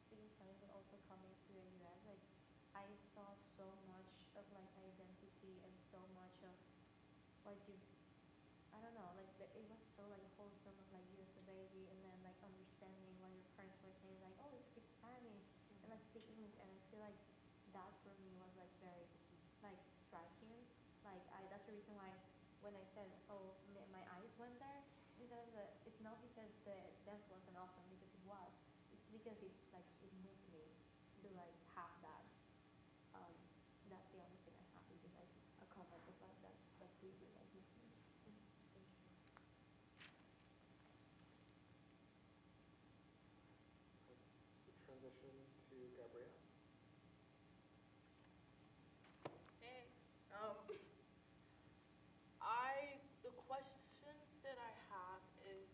speaking Spanish but also coming to the US, like I saw so much of like identity and so much of what you I don't know, like it was so like wholesome of like you as a baby and then like understanding what your parents were saying like, oh, you speak Spanish and like speaking and I feel like that for me was like very like striking. Like that's the reason why when I said, oh, my eyes went there, because it's not because the dance wasn't awesome, because it was. It's because it like it moved me to like have that. That's the only thing I have because I covered the fact that like really like missing. Thank you. Let's transition to Gabrielle. Hey, the questions that I have is,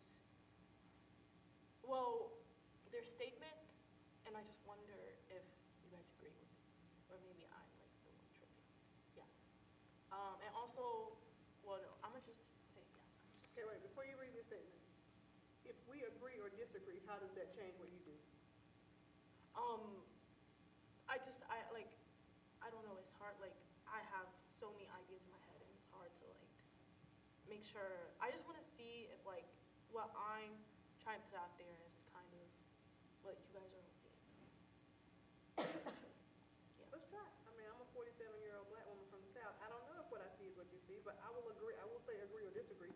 well, they're statements, and I just wonder if you guys agree with it, or maybe I'm like the one tripping. Yeah. And also, well, no, I'm gonna just say, yeah. Okay, wait, before you read the statements, if we agree or disagree, how does that change what you do? I don't know, it's hard, like, I have so many ideas in my head, and it's hard to, like, make sure, I just want to see if, like, what I'm trying to put out there is kind of what you guys are all seeing. Yeah. Let's try. I mean, I'm a 47-year-old black woman from the South. I don't know if what I see is what you see, but I will agree. I will say agree or disagree.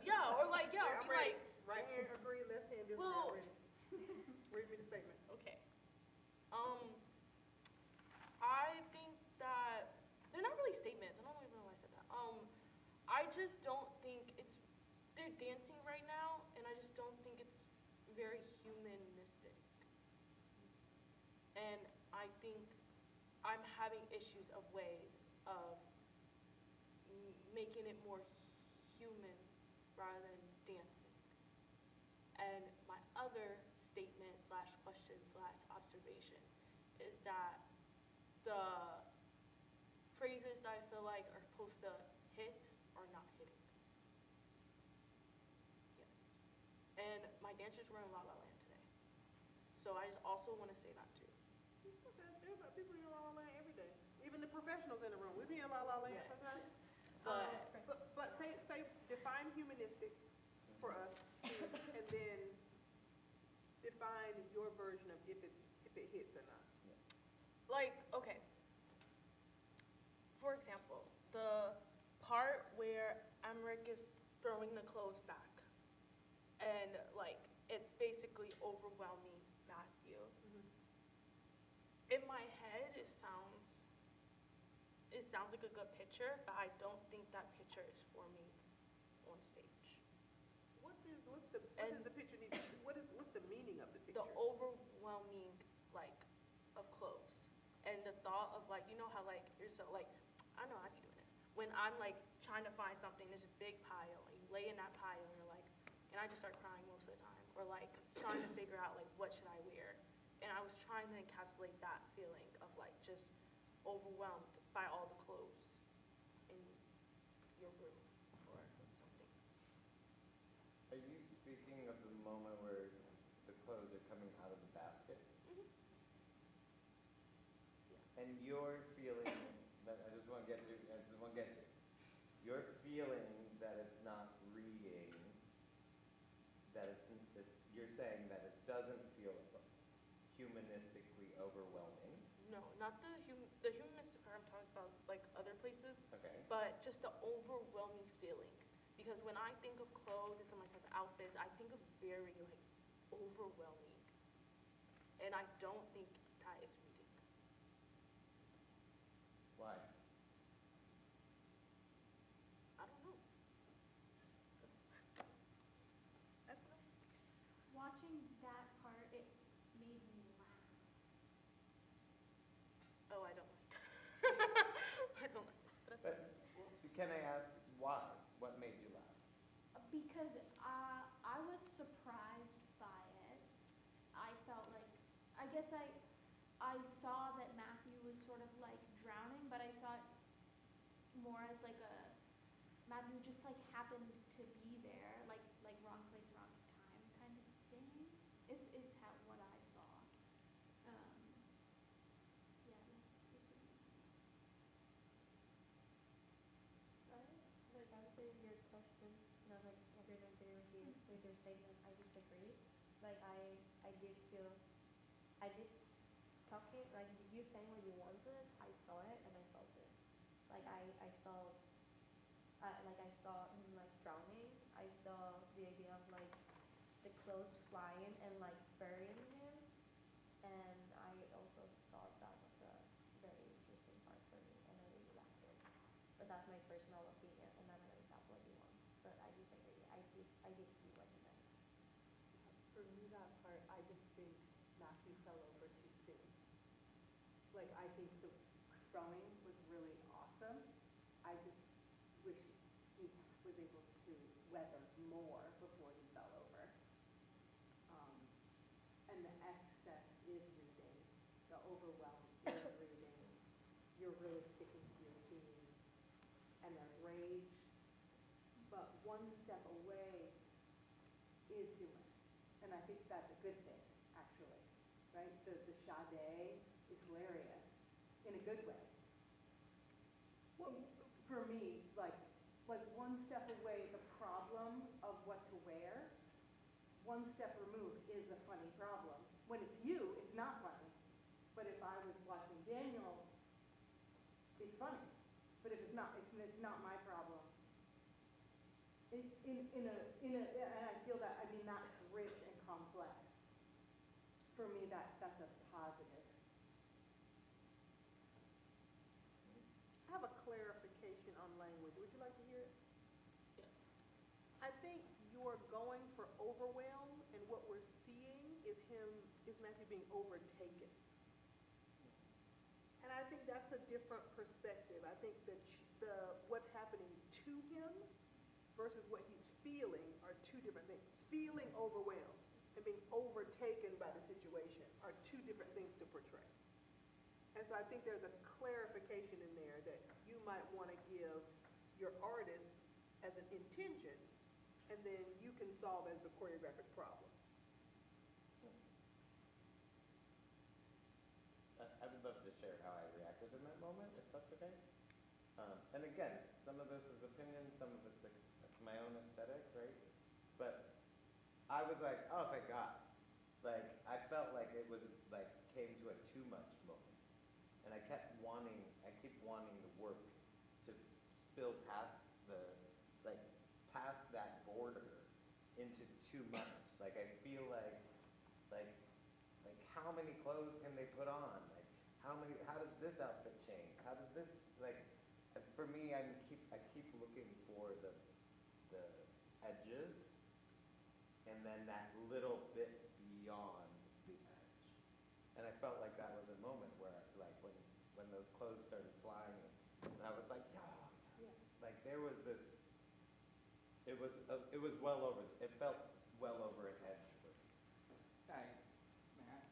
Yeah, or like, yeah, I'm or be ready. like, Right hand agree, left hand disagree. Well- I'm ready. Read me the statement. okay. I think that they're not really statements. I don't even know why I said that. I just don't think they're dancing right now, and I just don't think it's very humanistic. And I think I'm having issues of ways of making it more human rather than dancing. And my other statement slash question slash observation is that the phrases that I feel like are supposed to hit are not hitting. Yeah. And my dancers were in La La Land today. So I just also want to say that too. It's okay. Everybody, people in La La Land every day. Even the professionals in the room. We be in La La Land Yeah. sometimes. But Say define humanistic for us, and then define your version of if it hits or not. like, okay. For example, the part where Emmerich is throwing the clothes back, and like it's basically overwhelming Matthew. In my head, it sounds like a good picture, but I don't think that picture is for me on stage. What does the picture need to, what's the meaning of the picture? The overwhelming, like, of clothes. And the thought of, like, you know how, like, you're so, like, I know I be doing this. When I'm, like, trying to find something, there's a big pile, and you lay in that pile, and you're like, and I just start crying most of the time. Or, like, trying to figure out, like, what should I wear? And I was trying to encapsulate that feeling of, like, just overwhelmed by all the clothes in your room or something. Are you speaking of the moment where the clothes are coming out of the basket? And you're feeling that you're feeling that it's not reading, that you're saying that it doesn't feel humanistically overwhelming. No, not the humanistic part. I'm talking about like other places. Okay. But just the overwhelming feeling, because when I think of clothes and some type of outfits, I think of very like overwhelming, and I don't think that is reading. Why? I don't know. Watching that part, it made me laugh. Oh, I don't like that. I don't like that. But can I ask why? What made you laugh? Because I was surprised by it. I felt like, I guess I saw that Matthew was sort of like drowning, but I saw it more as like Matthew just like happened to be there, like wrong place, wrong time kind of thing, is how what I saw. Yeah. Like answering your question, not like agreeing with your statement, I disagree. Like I did feel, I did talking, like you saying what you wanted, I saw it and I felt it. Like I felt, like I saw him like drowning. I saw the idea of like the clothes flying and like burying him. And I also thought that was a very interesting part for me, and I really liked it. But that's my personal opinion, and I don't know if that's what you want. But I disagree. I did see what you meant. For me, that part, I just think Matthew fell over too soon. Like, I think the throwing was really awesome. I just wish he was able to weather more before he fell over. And the excess is reading. The overwhelm is reading. You're really sticking to your team. And then rage. But one step away is humor. And I think that's a good thing, actually. Right? The Sade is hilarious in a good way. Well, for me, like one step away, the problem of what to wear, one step removed is a funny problem. When it's you, it's not funny. But if I was watching Daniel, it's funny. But if it's not my problem. And I feel that, I mean, that's rich and complex. For me, that's a positive. I have a clarification on language. Would you like to hear it? Yes. I think you're going for overwhelm, and what we're seeing is Matthew being overtaken. And I think that's a different perspective. I think that what's happening to him versus what he's feeling are two different things. feeling overwhelmed and being overtaken by the situation are two different things to portray. And so I think there's a clarification in there that you might want to give your artist as an intention, and then you can solve as a choreographic problem. I would love to share how I reacted in that moment, if that's okay. And again, some of this is opinion, some of it's my own aesthetic, right? But I was like, oh, thank God. Like, I felt like it was like came to a too much moment. And I keep wanting the work to spill past past that border into too much. Like, I feel like how many clothes can they put on? Like, how does this outfit change? How does this, for me, I keep looking for the edges, and then that little bit beyond the edge. And I felt like that was a moment where, like, when those clothes started flying, and I was like, yeah. Like, there was this, it was well over, it felt well over an edge for me. Hi, Matt.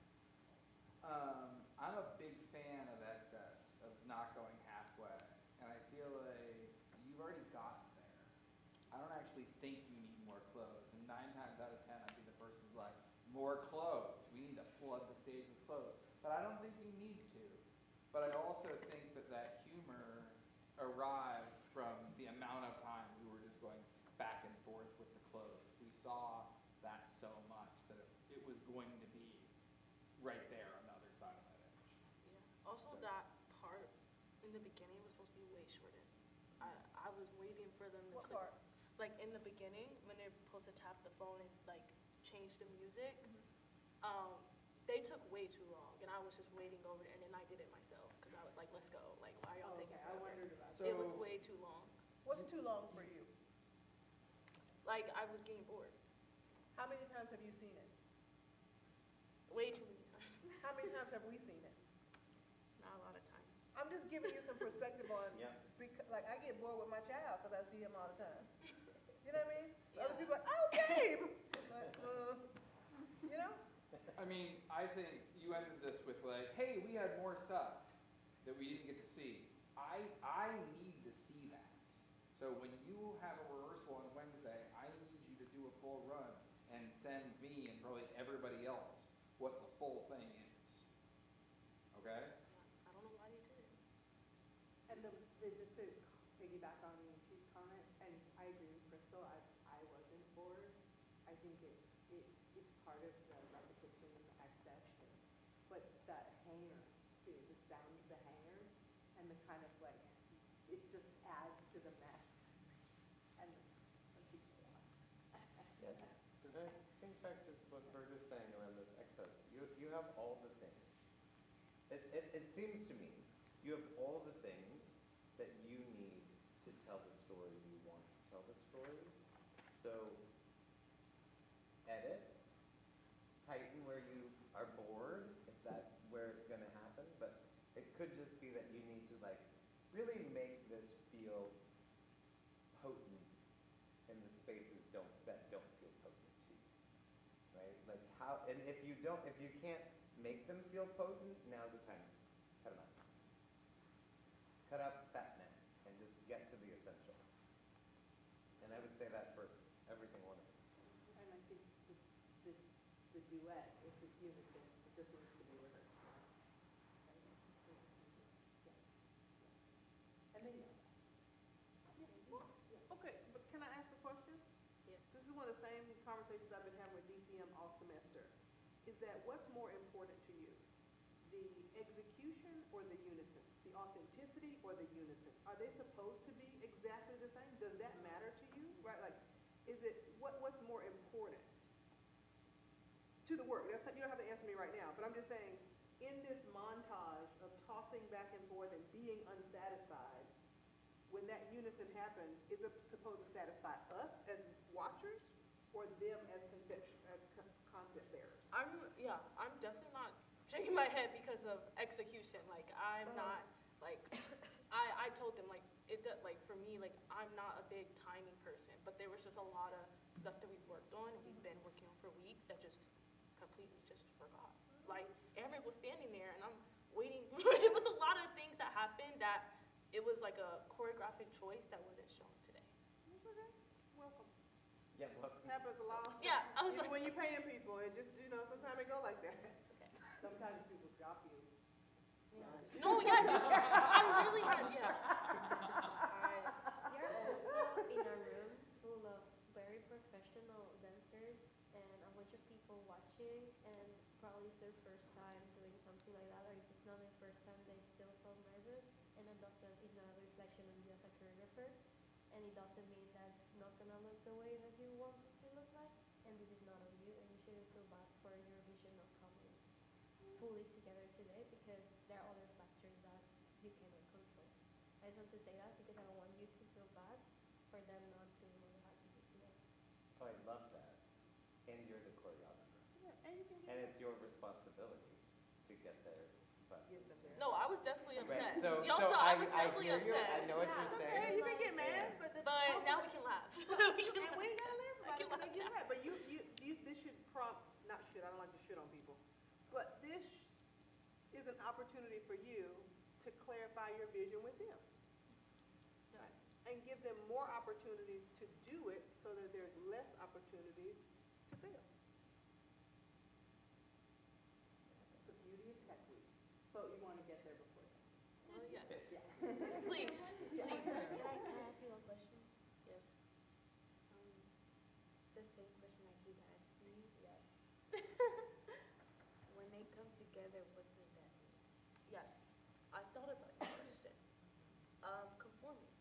I'm a big fan of excess, of not going halfway, and I feel like you've already gotten there. I don't actually think you need more clothes, and 9 times out of 10, I think the person's like, more clothes. We need to flood the stage with clothes. But I don't think you need to. But I also think that humor arrived from the amount of time we were just going back and forth with the clothes. We saw that so much that it was going to be right there on the other side of that edge. Yeah. Also, that part in the beginning was supposed to be way shorter. I was waiting for them to What part? Like in the beginning, when they're supposed to tap the phone and like change the music, they took way too long, and I was just waiting over it, and then I did it myself because I was like, let's go. Like, why are y'all taking I forever? wondered about It was So- way too long. What's too long for you? Like, I was getting bored. How many times have you seen it? Way too many times. How many times have we seen it? Not a lot of times. I'm just giving you some perspective on, Yeah. like, I get bored with my child because I see him all the time. You know what I mean? So other people are like, oh, Gabe! Like, you know? I mean, I think you ended this with like, hey, we had more stuff that we didn't get to see. I need to see that. So when you have a rehearsal on Wednesday, I need you to do a full run and send me and probably everybody else what the full thing is. Okay? I don't know why they did it. And just to piggyback on Chief's comment, and I agree with Crystal, I wasn't bored. I think it's part of the repetition and the excess, but that hanger too, the sound of the hanger, and the kind of like, it just adds to the mess. And Yeah. So I think back to what Bert is saying around this excess. You have all the things. It seems to me you have all the things that you need to tell the story you want to tell the story. So edit, tighten where you are bored, if that's where it's going to happen. But it could just be that you need to like really make this feel potent in the spaces that don't feel potent to you, right? Like how, and if you can't make them feel potent, now's the time. Cut them out. Cut out the fat man and just get to the essential. And I would say that for every single one of them. And I think the duet, if it's unison, it just needs to be rehearsed. And they know that. Okay, but can I ask a question? Yes. This is one of the same conversations I've been having with DCM all semester. Is that what's more important to you? The execution or the unison? The authenticity or the unison? Are they supposed to be exactly the same? Does that matter to you? Right? Like, is it, what's more important to the work? You don't have to answer me right now, but I'm just saying, in this montage of tossing back and forth and being unsatisfied, when that unison happens, is it supposed to satisfy us as watchers or them as concept bearers? I'm definitely not shaking my head because of execution. Like, I'm not, like, I told them, like, like, for me, like, I'm not a big timing person, but there was just a lot of stuff that we've worked on and we've been working on for weeks that just completely just forgot. Like, Eric was standing there and I'm waiting. It was a lot of things that happened that it was like a choreographic choice that wasn't shown today. It's okay. Welcome. Yeah, well, Happens a lot. Yeah, I was Even like, when you're paying people, it just, sometimes it go like that. Sometimes people drop you. no, yes, I literally had, yeah. You're also in a room full of very professional dancers and a bunch of people watching, and probably it's their first time doing something like that, or if it's not their first time, they still feel nervous, and it's not a reflection on you as a choreographer, and it doesn't mean that it's not gonna look the way that you want it to look like, and this is not on you, and you shouldn't feel bad for your vision not coming fully together today, because there are other factors that you cannot control. I just want to say that because I don't want you to feel bad for them not doing what they have to do today. oh, I love that. And you're the choreographer. Yeah, and you can And it's your responsibility to get there. But No, I was definitely upset. Right, so, Y'all so saw, I was definitely hear you. upset. I know what you're Okay, saying. you can get mad, Yeah. but Now we can laugh. we ain't gotta laugh about it till they get it right. But this should prompt, not should, I don't like to shit on people, but this is an opportunity for you to clarify your vision with them. Right? And give them more opportunities to do it so that there's less opportunities to fail. The beauty of Tech Week. But you want to get there before that. Yes. Yeah. Please, please. Can I ask you one question? Yes. The same question I keep asking. Yes. When they come together, what does that mean? Yes. I thought about your question. Conforming.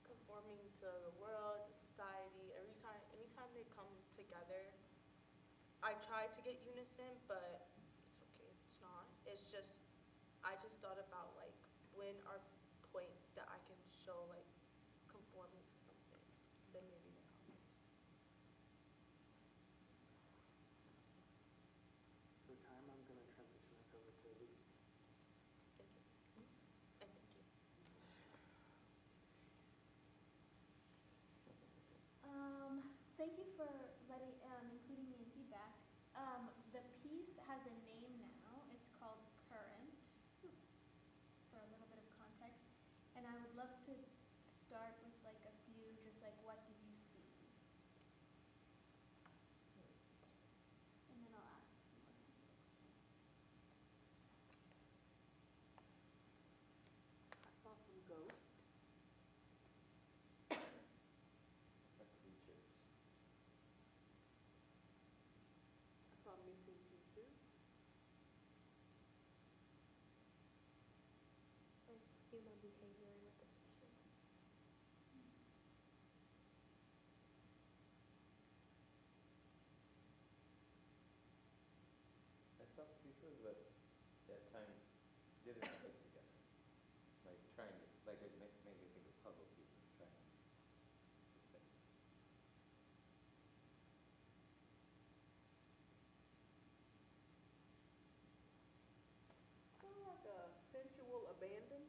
Conforming to the world, the society. Anytime they come together, I try to get unison, but it's okay if it's not. It's just, I just thought about like, when are points that I can show like conforming to something, then maybe they're not. For the time, I'm going to transition this over to Lee. Thank you. And thank you. Thank you for including me in feedback. The piece has a name now. It's called Current, for a little bit of context. And I would love to start with like a few, just like what did you see? And then I'll ask some more specific questions. I saw some ghosts. Some creatures. I saw missing pieces. Like human behavior in repetition. I saw pieces that at times didn't fit together. Like trying to, like it made me think of puzzle pieces trying to fit. Sort of like a sensual abandon.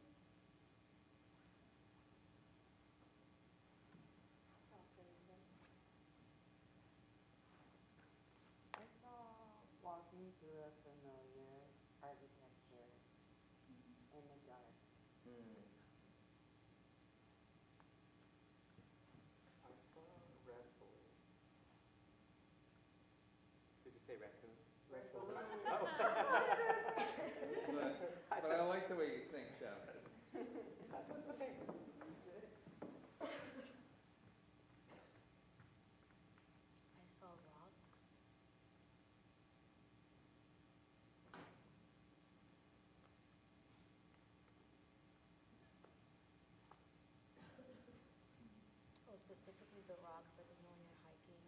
I saw walking through a familiar architecture in the dark. I saw red balloons. Did you say raccoons? Red Oh. But I like the way you think, Travis. I saw rocks. Oh, specifically the rocks, like when you're hiking,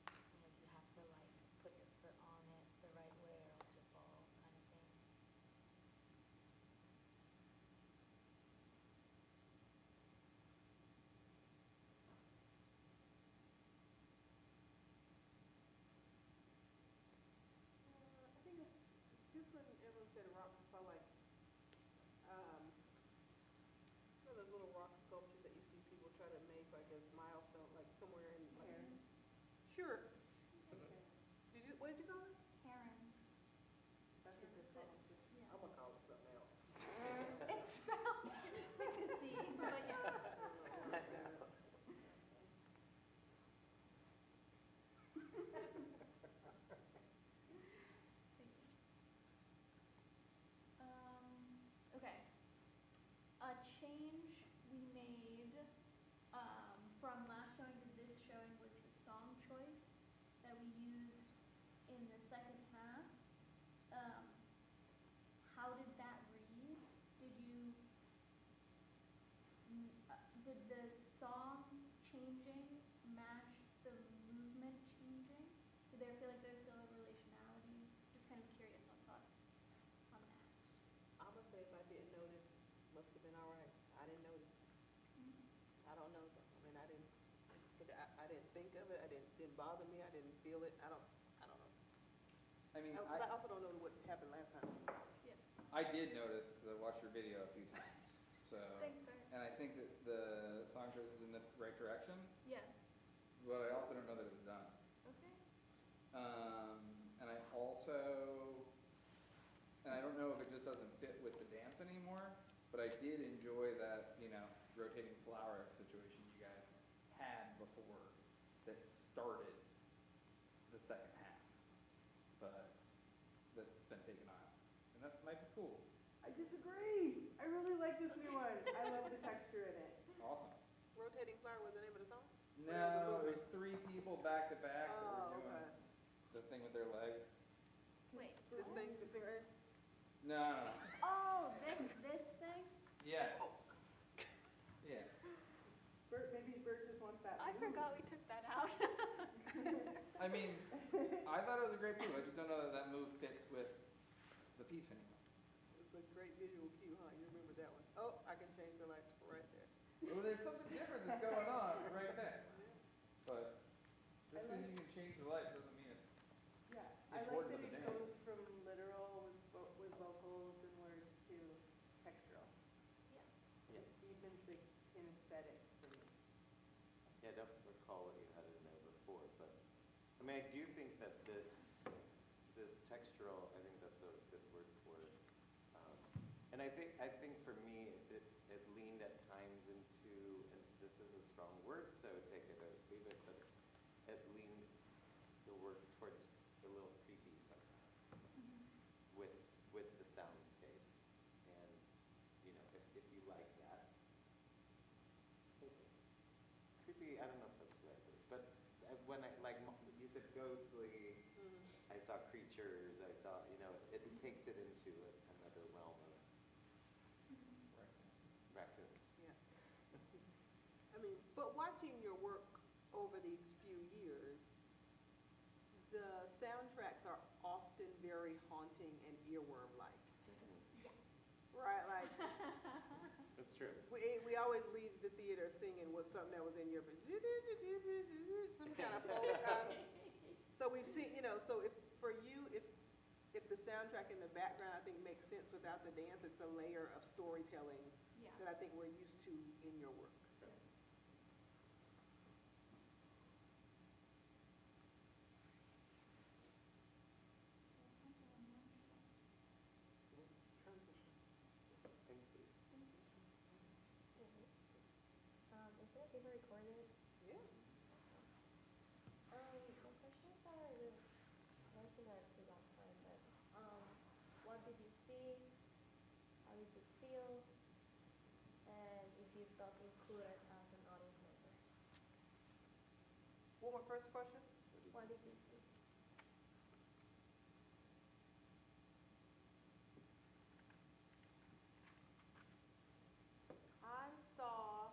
and like you have to like put your foot on it the right way or else you'll fall, kind of thing. I think it's just when everyone said rock, I saw like, those little rock sculptures that you see people try to make like as milestone, like somewhere in like Sure. What did you call it? Herons. That's a good call, too. I'm gonna call it something else. It's spelled with a Z, but yeah. Okay. A change we made from last showing to this showing was the song choice that we used in the second half. How did that read? Did the song changing match the movement changing? Did there feel like there's still a relationality? Just kind of curious on thoughts on that. I'm gonna say if I didn't notice, must have been all right. I didn't notice. I don't know though. I mean, I didn't think of it. Didn't bother me. I didn't feel it. I don't know. I mean, I also don't know what happened last time. Yeah. I did notice because I watched your video a few times. So, Thanks, Bert. and I think that the song choice is in the right direction, Yeah. but I also don't know that it was done. Okay. And I also, and I don't know if it just doesn't fit with the dance anymore, but I did enjoy that, rotating flower situation you guys had before that started the second half, but that's been taken out. And that might be cool. I disagree. I really like this new one. I love the texture in it. Awesome. Rotating Flower was the name of the song? No, it was 3 people back to back that Oh, were doing okay. the thing with their legs. Wait. This thing right here? No. Oh, this thing? Yes. Yeah. Maybe Bert just wants that. I forgot we took that out. I mean, I thought it was a great move. I just don't know that that move fits with the piece anymore. It's a great visual cue, huh? You remember that one? Oh, I can change the lights right there. Well, there's something different that's going on right there. But just because you can change the lights doesn't mean it's Yeah, I like important that to the it dance. goes from literal with vocals and words to textural. Yeah. It deepens the kinesthetic for me. Yeah, I don't recall what you had in there before, but, I mean, I do think that this textural, I think that's a good word for it. And I think for me, it leaned at times into, and this is a strong word, so take it or leave it, but it leaned the word towards a little creepy sometimes with the soundscape. And, if you like that, creepy, I don't know if that's the right word, but when you said ghostly, I saw creatures, I saw, it takes it into another realm of raccoons. Yeah. I mean, but watching your work over these few years, the soundtracks are often very haunting and earworm-like. Right, like That's true. we always leave the theater singing with something that was in your some kind of folk. So we've seen, so if for you, if the soundtrack in the background I think makes sense without the dance, it's a layer of storytelling that I think we're used to in your work. Is it being recorded? Yeah. My questions are with, I mentioned that to last time, but, what did you see? How did you feel? And if you felt included as an audience member? What was first question? What did you see? I saw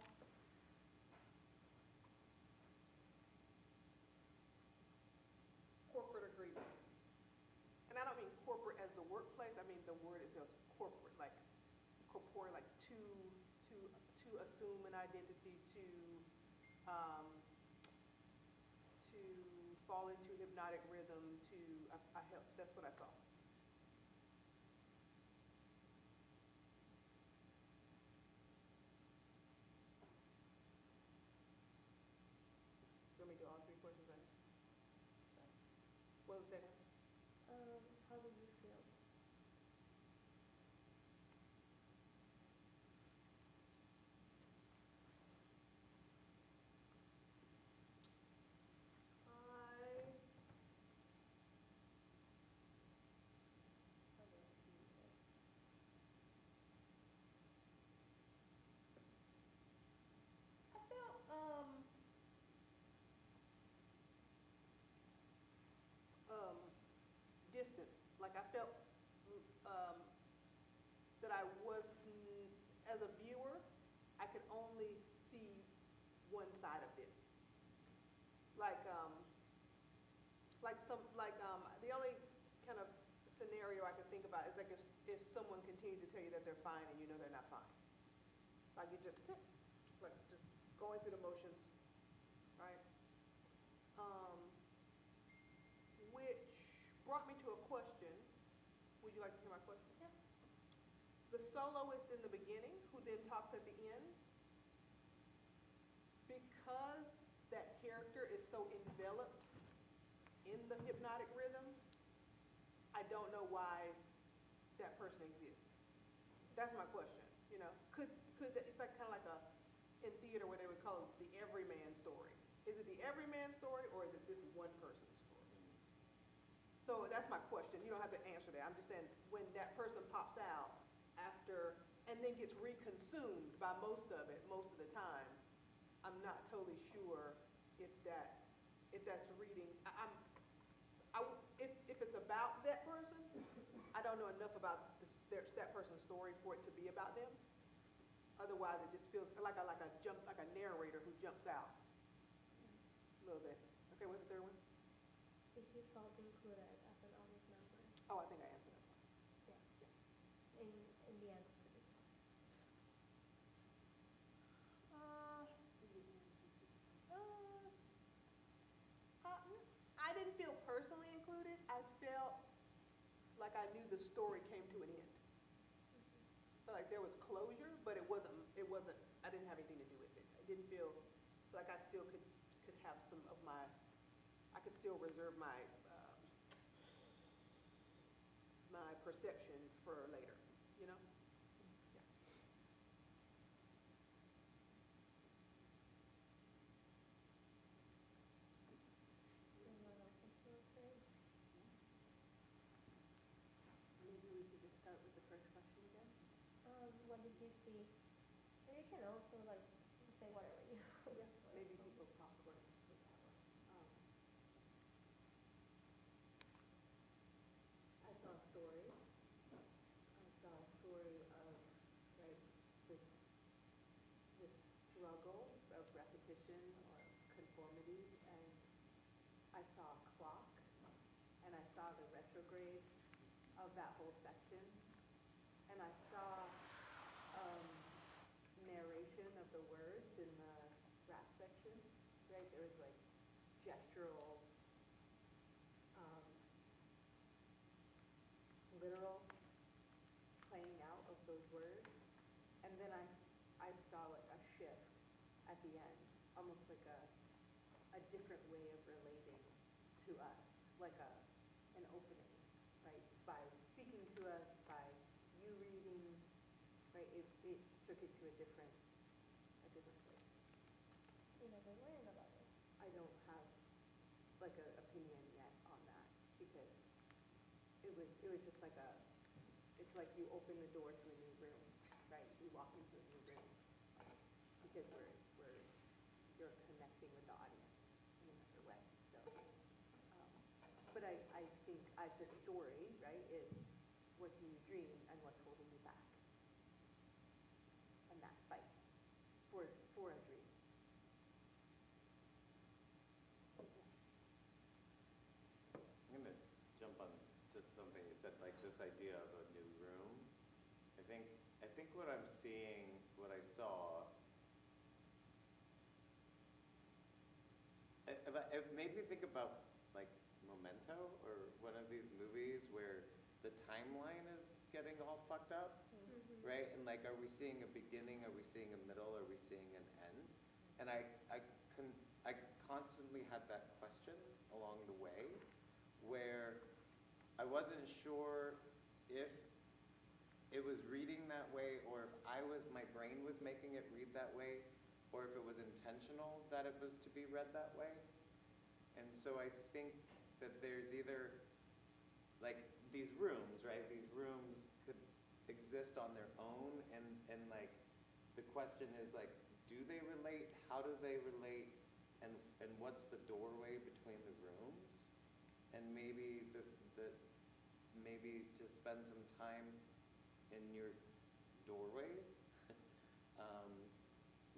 corporate agreement. And I don't mean corporate as the workplace, I mean the word itself, corporate, like corporate, like to assume an identity, to fall into hypnotic rhythm, that's what I saw. Let me do all 3 questions right? What was that? How did you feel? I felt distanced. Like I felt that I was, as a viewer, I could only see one side of this. The only kind of scenario I could think about is like if someone continued to tell you that they're fine and you know they're not fine. Like you just, like just going through the motions, right? Which brought me to a question. Would you like to hear my question? Yeah. The soloist in the beginning, who then talks at the end, because that character is so enveloped in the hypnotic rhythm, I don't know why that person exists. That's my question. You know, could that, it's like kind of like in theater where they would call it the everyman story. Is it the everyman story or is it this one person's story? So that's my question. You don't have to answer that. I'm just saying when that person pops out after and then gets reconsumed by most of the time, I'm not totally sure if that's reading. If it's about that person, I don't know enough about that person's story for it to be about them. Otherwise, it just feels like a narrator who jumps out a little bit. Okay, what's the third one? If you felt included as an audience member. Oh, I think I answered that one. Yeah. In the end of the video. I didn't feel personally included. I felt like I knew the story came to an end. Felt like there was closure, but it wasn't, I didn't have anything to do with it. I didn't feel like I still could have some of I could still reserve my perception for later, you know? Yeah. Anyone else wants to say? Maybe we could just start with the first question again. What did you see? Or you can also like say whatever you. Yeah. Maybe people popcorn with that one. I saw a story. I saw a story of this struggle of repetition or conformity, and I saw a clock, and I saw the retrograde of that whole section, and I saw narration of the words in the rap section, right? There was like gestural, literal playing out of those words, and then I saw like a shift at the end, almost like a different way of relating to us, like an opening, right? By speaking to us, by you reading, right? It took it to a different place. You never learned about it. I don't have like an opinion yet on that because it was just like it's like you open the door to a new room, right? You walk into a new room because you're connecting with the audience in another way. So, but I think the story, right, is what do you dream and what's holding you back, and that fight for a dream. I'm going to jump on just something you said, like this idea of a new room. I think what I'm seeing, what I saw, it made me think about like Memento or one of these movies where the timeline is getting all fucked up, right? And like, are we seeing a beginning? Are we seeing a middle? Are we seeing an end? And I constantly had that question along the way, where I wasn't sure if it was reading that way, or if my brain was making it read that way, or if it was intentional that it was to be read that way. And so I think that there's either, like, these rooms, right? These rooms could exist on their own, and like, the question is, like, do they relate? How do they relate? And what's the doorway between the rooms? And maybe maybe to spend some time in your doorways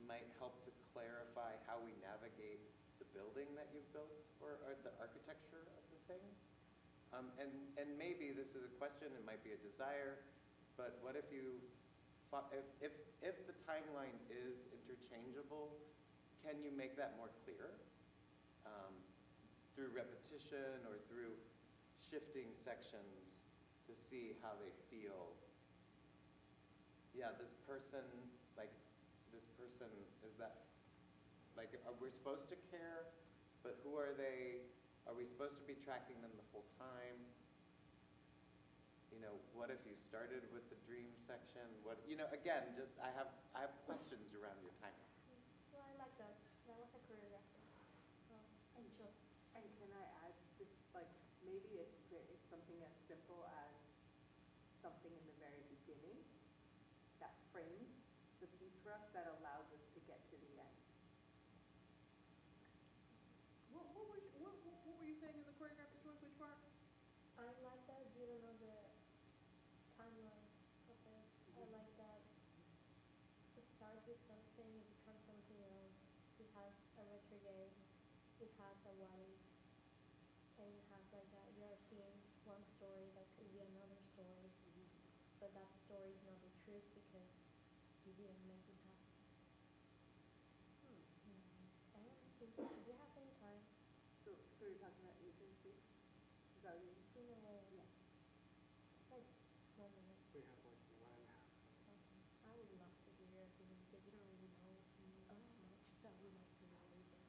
might help to clarify how we navigate the building that you've built, or the architecture of the thing. And maybe this is a question, it might be a desire, but what if you, if the timeline is interchangeable, can you make that more clear through repetition or through shifting sections to see how they feel? Yeah, this person, is that, like, we're supposed to care, but who are they? Are we supposed to be tracking them the whole time? You know, what if you started with the dream section? What, you know, again, just, I have questions around your timeline. Well, I like that. That was a choreography. Enjoy. And can I add this, like, maybe it's something as simple as something in the very beginning that frames the piece for us, that allows us to get to the end. What were you saying in the choreography choice? Which part? I like that you don't know the timeline of it. I like that it starts with something, it becomes something else. It has a retrograde, it has a what if, and it has like that you're seeing one story that could be another story, but that story is not the truth because you didn't make it happen. I don't think, do you have any time? So you're talking about agency? Is that what you mean? In a way. Yeah. Like 1 minute. We have like 1.5. I would love to hear your opinion because you don't really know me much, so I would love to know your opinion.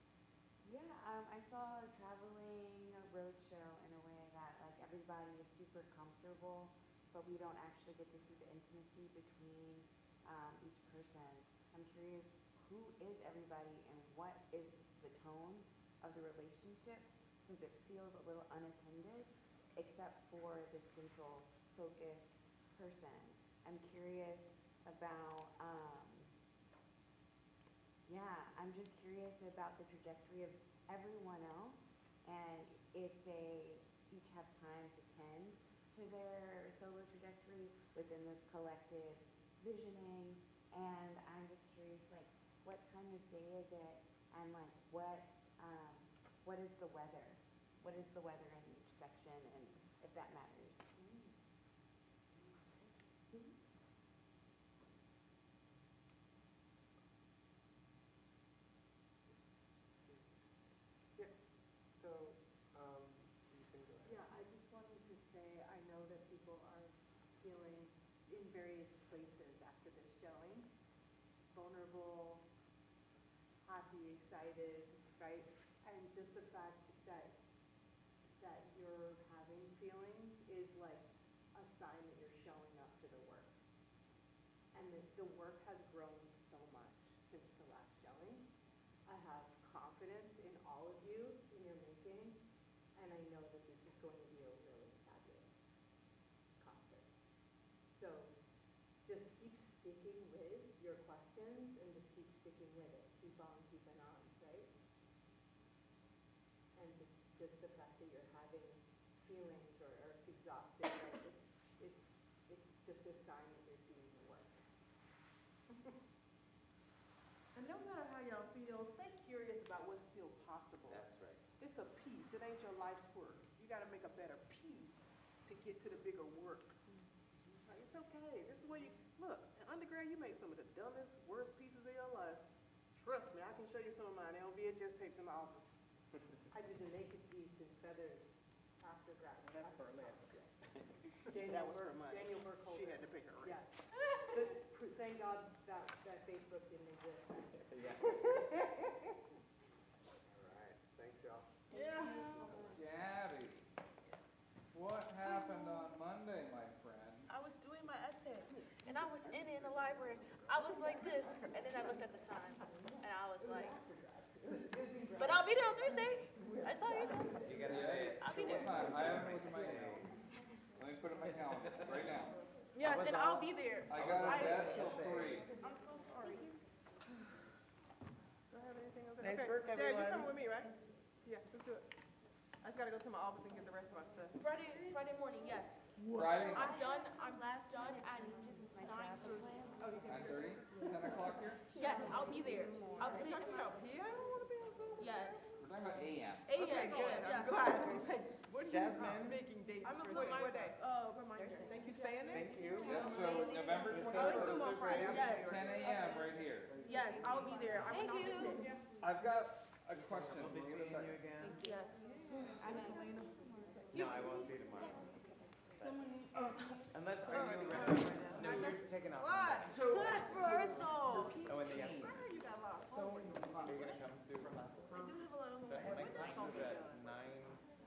Yeah, I saw traveling a road show in a way that, like, everybody is super comfortable, but we don't actually get to see the intimacy between each person. I'm curious, who is everybody and what is the tone of the relationship, since it feels a little unattended, except for the central focus person. I'm curious about, I'm just curious about the trajectory of everyone else, and if they each have time to tend to their solo trajectory within this collective visioning. And I'm just curious, like, what time of day is it, and like, what is the weather? What is the weather in each section, and if that matters? Yeah. So, you can go ahead. Yeah, I just wanted to say, I know that people are feeling in various places after this showing. Vulnerable, happy, excited, right? And just the fact that you're having feelings is like a sign that you're showing up to the work. And the work has grown so much since the last showing. I have confidence in all of you in your making, and I know that this is going to be a really fabulous concert. So just keep sticking with your questions and just keep sticking with it. Keep on keeping on, right? And just the fact that you're having feelings or exhausted, right? It's just a sign that you're doing the work. And no matter how y'all feel, stay curious about what's still possible. That's right. It's a piece. It ain't your life's work. You got to make a better piece to get to the bigger work. Like, it's okay. This is where you look. In undergrad, you make some of the dumbest, worst pieces of your life. Trust me, I can show you some of mine. They're on VHS tapes in my office. I did a naked piece in feathers after grad. That's burlesque. Daniel That was for money. Daniel Burkholder. She had to pick her rent. Yeah. But thank God that Facebook didn't exist. Yeah. All right. Thanks, y'all. Yeah. Gabby. happened on Monday, my friend? I was doing my essay, and I was in the library. I was like this, and then I looked at the time, and I was like, but I'll be there on Thursday. That's all you know. You gotta say it. I'll be there. What time? I haven't looked at my calendar. Let me put it in my calendar right now. Yes, and I'll be there. I got a bet till 3. I'm so sorry. Do I have anything else? Nice Okay, work, Jared, you everyone. coming with me, right? Yeah, let's do it. I just gotta go to my office and get the rest of my stuff. Friday morning, yes. Friday? I'm done at 9:30. Oh, you can. 9:30? 10 o'clock here? Yes, I'll be there. I'll put it in my. Yeah, I don't wanna be on Zoom. Yes. We're talking about AM. Okay, good, I'm yes. glad. What are you Jasmine. making dates I'm a for? reminder. What day? Reminder. Thank you, staying there? Thank you. Yeah, so November I'll Zoom on 21st, Friday. I'll be Yes. there. 10 AM right here. Yes, I'll be there. I will Thank not you. miss it. I've got a question. We'll be Give me a seeing you second. again. Yes. No, I won't see you tomorrow. Unless, are you ready? No, you're taking off. What? What, Russell? Oh, in the afternoon. You got a lot of So, homework. are you gonna come through from last? I do have a lot of But homework. my class is at 9.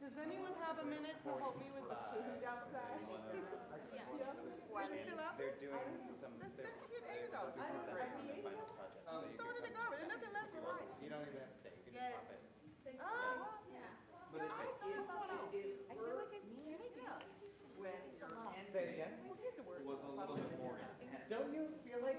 Does anyone have a minute to help me with the food outside? Why Is it still out They're doing some, There they're, you they're go. they'll be presenting on the final project. So you Throw it in can the come garbage, there's nothing left if you for want. rice. You don't even have to stay, you can Yes. just pop in. Oh, But it, I feel like it's Say it again? it was a little bit more intense. Don't you feel like